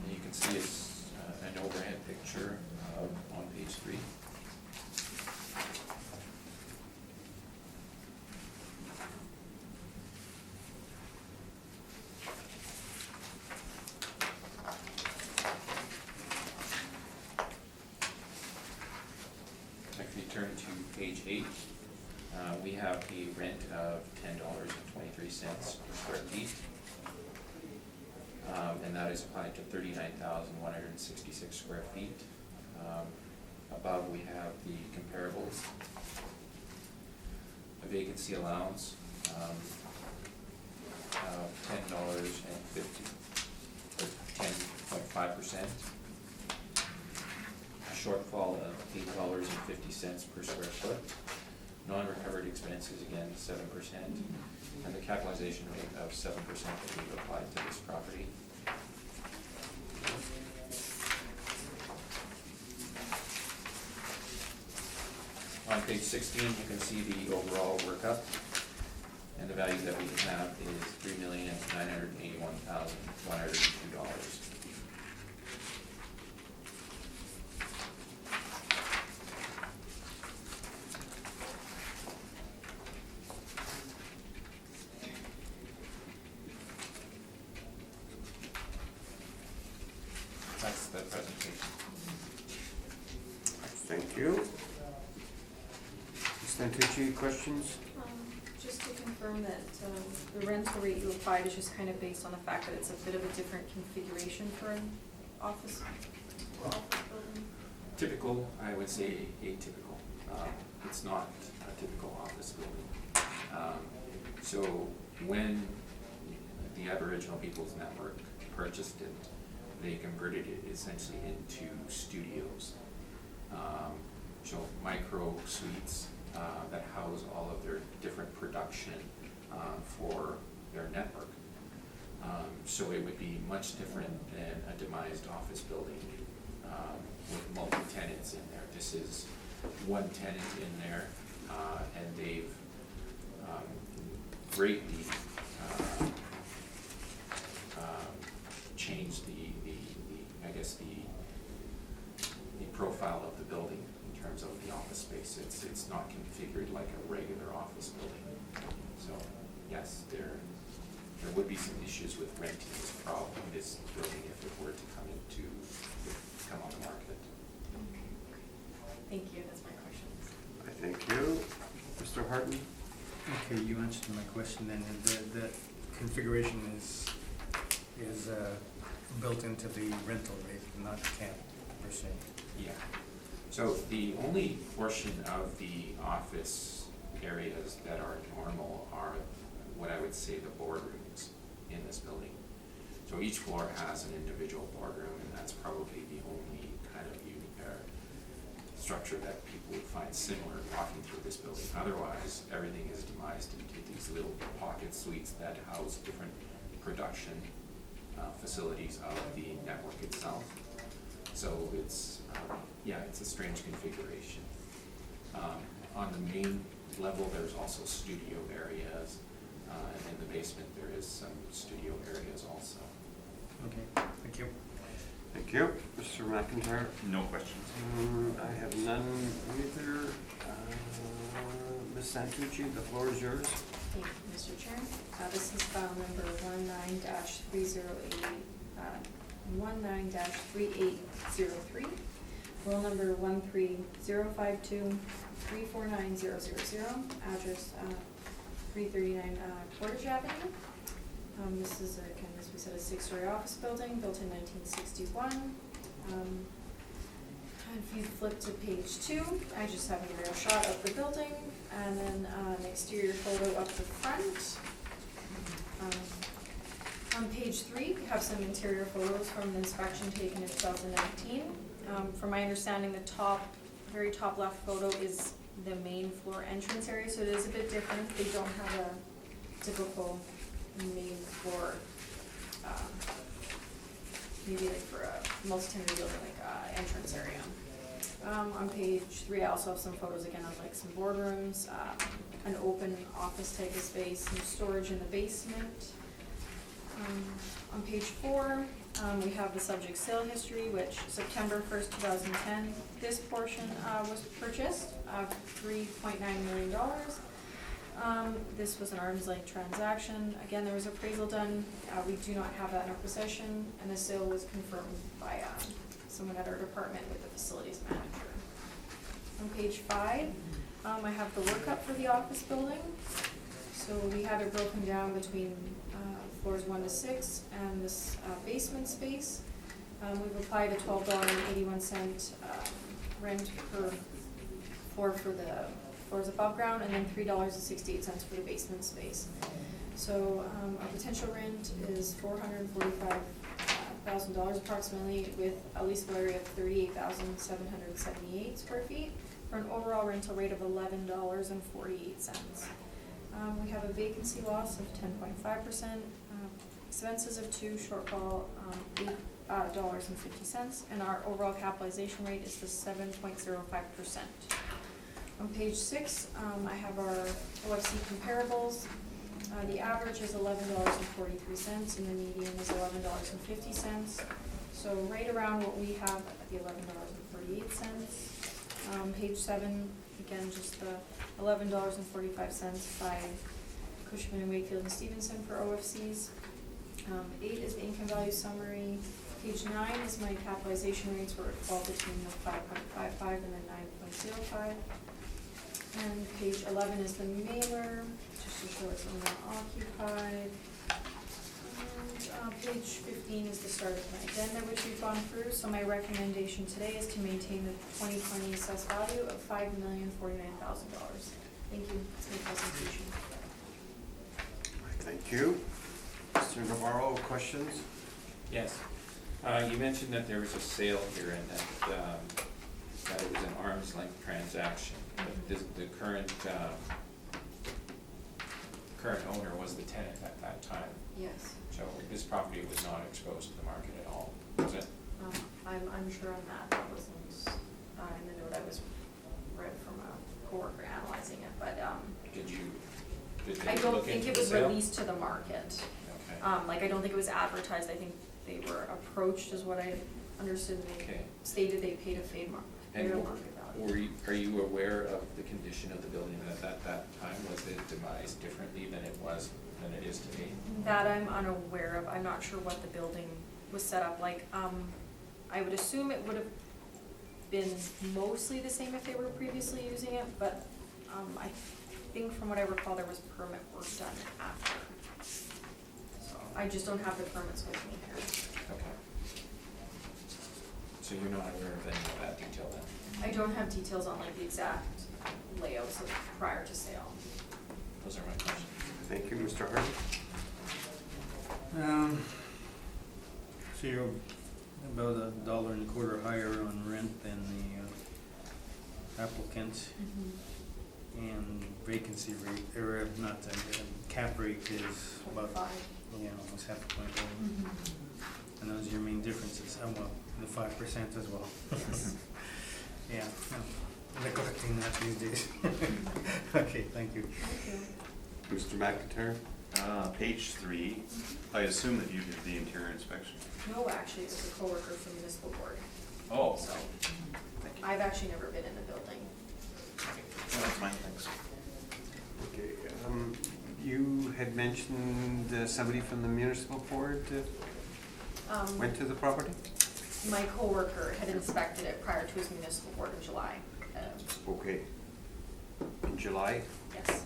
And you can see it's an overhead picture on page 3. If you turn to page 8, we have a rent of $10.23 per square feet. And that is applied to 39,166 square feet. Above, we have the comparables. A vacancy allowance of $10.50 a shortfall of $8.50 per square foot. Non-recovered expenses, again, 7%, and the capitalization rate of 7% that we've applied to this property. On page 16, you can see the overall workup, and the value that we have is $3,981,102. That's the presentation. Thank you. Ms. Santucci, questions? Just to confirm that the rental rate you applied is just kind of based on the fact that it's a bit of a different configuration for an office building? Typical, I would say atypical. It's not a typical office building. So when the Aboriginal Peoples Network purchased it, they converted it essentially into studios. So micro suites that house all of their different production for their network. So it would be much different than a demised office building with multi-tenants in there. This is one tenant in there, and they've greatly changed the profile of the building in terms of the office space. It's not configured like a regular office building. So yes, there would be some issues with renting this building if it were to come on the market. Thank you, that's my questions. I thank you. Mr. Harton? Okay, you answered my question then, and the configuration is built into the rental rate, not the cap per se. Yeah. So the only portion of the office areas that are normal are what I would say the boardrooms in this building. So each floor has an individual boardroom, and that's probably the only kind of unique structure that people would find similar walking through this building. Otherwise, everything is demised into these little pocket suites that house different production facilities of the network itself. So it's, it's a strange configuration. On the main level, there's also studio areas, and in the basement, there is some studio areas also. Okay, thank you. Thank you. Mr. McIntyre? No questions. I have none either. Ms. Santucci, the floor is yours. Thank you, Mr. Chair. This is file number 19-3803, roll number 1305234900, address 339 Portage Avenue. This is, again, as we said, a 6-story office building built in 1961. If you flip to page 2, I just have an aerial shot of the building, and then an exterior photo up the front. On page 3, we have some interior photos from the inspection taken in 2019. From my understanding, the very top left photo is the main floor entrance area, so it is a bit different. They don't have a typical main floor, maybe like for a multi-tenant building, like entrance area. On page 3, I also have some photos again of like some boardrooms, an open office type of space, some storage in the basement. On page 4, we have the subject sale history, which September 1st, 2010, this portion was purchased of $3.9 million. This was an arm's length transaction. Again, there was appraisal done. We do not have that in our possession, and the sale was confirmed by someone at our department with the facilities manager. On page 5, I have the workup for the office building. So we have it broken down between floors 1 to 6 and this basement space. We've applied a $12.81 rent per floor for the floors above ground, and then $3.68 for the basement space. So our potential rent is $445,000 approximately, with a leasable area of 38,778 square feet, for an overall rental rate of $11.48. We have a vacancy loss of 10.5%, expenses of 2, shortfall $8.50, and our overall capitalization rate is the 7.05%. On page 6, I have our OFC comparables. The average is $11.43, and the median is $11.50. So right around what we have at the $11.48. Page 7, again, just the $11.45 by Cushman and Wakefield and Stevenson for OFCs. 8 is the income value summary. Page 9 is my capitalization rates, where it fall between the 5.55 and the 9.05. And page 11 is the mailer, just to show it's owner occupied. And, page 15 is the start of my agenda, which we've gone through, so my recommendation today is to maintain the 2020 assessed value of $5,049,000. Thank you, that's my presentation. Thank you. Mr. Navarro, questions? Yes. You mentioned that there was a sale here and that it was an arm's length transaction. But the current owner was the tenant at that time. Yes. So this property was not exposed to the market at all, was it? I'm unsure on that, that wasn't, in the note I was read from a coworker analyzing it, but, Did I they don't look think into it the was sale? released to the market. Okay. Like, I don't think it was advertised, I think they were approached, is what I understood, they Okay. stated they paid a fair And market value. are you aware of the condition of the building at that time? Was it demised differently than it is today? That I'm unaware of, I'm not sure what the building was set up like, I would assume it would have been mostly the same if they were previously using it, but, I think from what I recall, there was permit work done after. So, I just don't have the permits with me here. Okay. So you're not aware of any of that detail then? I don't have details on like the exact layouts of prior to sale. Those are my questions. Thank you, Mr. Hardy. So you're about $1.25 higher on rent than the applicant, and vacancy rate, or not, the cap rate is about, 0.5. almost half a point lower. And those are your main differences, well, the 5% as well. Yes. Yeah, they're collecting that these days. Okay, thank you. Thank you. Mr. McIntyre? Page 3, I assume that you did the interior inspection. No, actually, it was a coworker from municipal board, Oh, so thank you. I've actually never been in the building. No, that's fine, thanks. Okay, you had mentioned somebody from the municipal board went to the property? My coworker had inspected it prior to his municipal board in July. Okay. In July? Yes.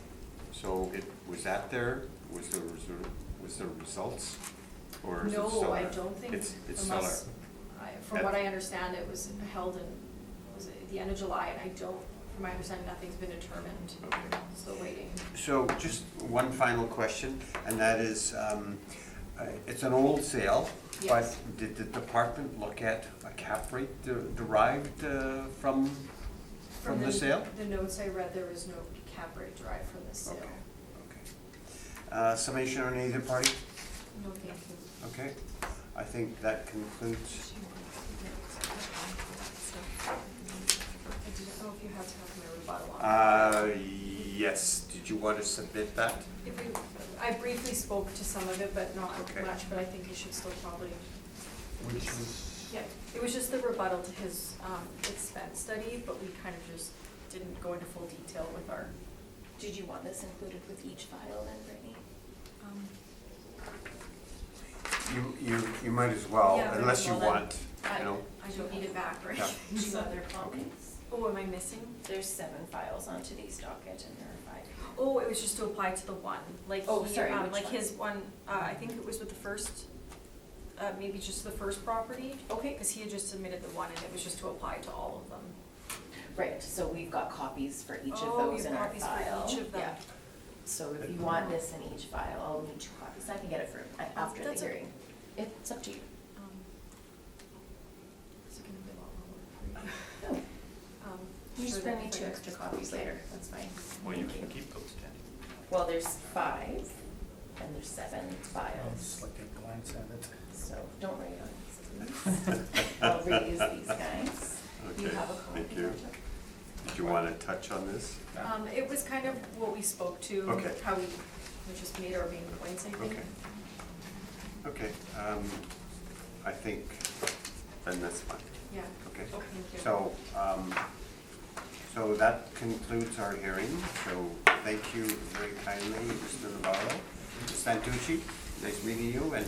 So it, was that there? Was there results? Or is it No, still I there? don't think, It's still unless, there. from what I understand, it was held in, was it the end of July, and I don't, from my understanding, nothing's been determined. Okay. Still waiting. So just one final question, and that is, it's an old sale, but Yes. did the department look at a cap rate derived from the sale? The notes I read, there was no cap rate derived from this sale. Okay. Summation on either party? No, thank you. Okay. I think that concludes. I didn't know if you had to have my rebuttal on. Yes. Did you want to submit that? I briefly spoke to some of it, but not Okay. much, but I think you should still probably. Which is, Yeah, it was just the rebuttal to his expense study, but we kind of just didn't go into full detail with our. Did you want this included with each file then, Brittany? You might as well, Yeah, unless you well then, want, you know. I don't need it back, right? Yeah. Do you want their copies? Oh, am I missing? There's 7 files on today's docket and there are 5. Oh, it was just to apply to the one, like Oh, he, sorry, which like one? his one, I think it was with the first, maybe just the first property. Okay. Cause he had just submitted the one and it was just to apply to all of them. Right, so we've got copies for each of Oh, those you in have our copies for file. each of them. Yeah. So if you want this in each file, I'll need 2 copies. I can get it for after the That's okay. hearing. It's up to you. Is it gonna be a lot more work for you? No, you just Sure, bring me that's 2 fine. extra copies later, that's fine. Well, you Thank can keep those 10. Well, there's 5 and there's 7 it's files, like a glance at it. so don't write on these. I'll reuse these guys. You Okay, have a copy. thank you. Did you want to touch on this? It was kind of what we spoke to, Okay. how we just made our main points, I think. Okay. Okay, I think then that's fine, Yeah. okay? Okay, thank you. So that concludes our hearing, so thank you very kindly, Mr. Navarro. Ms. Santucci, nice meeting you, and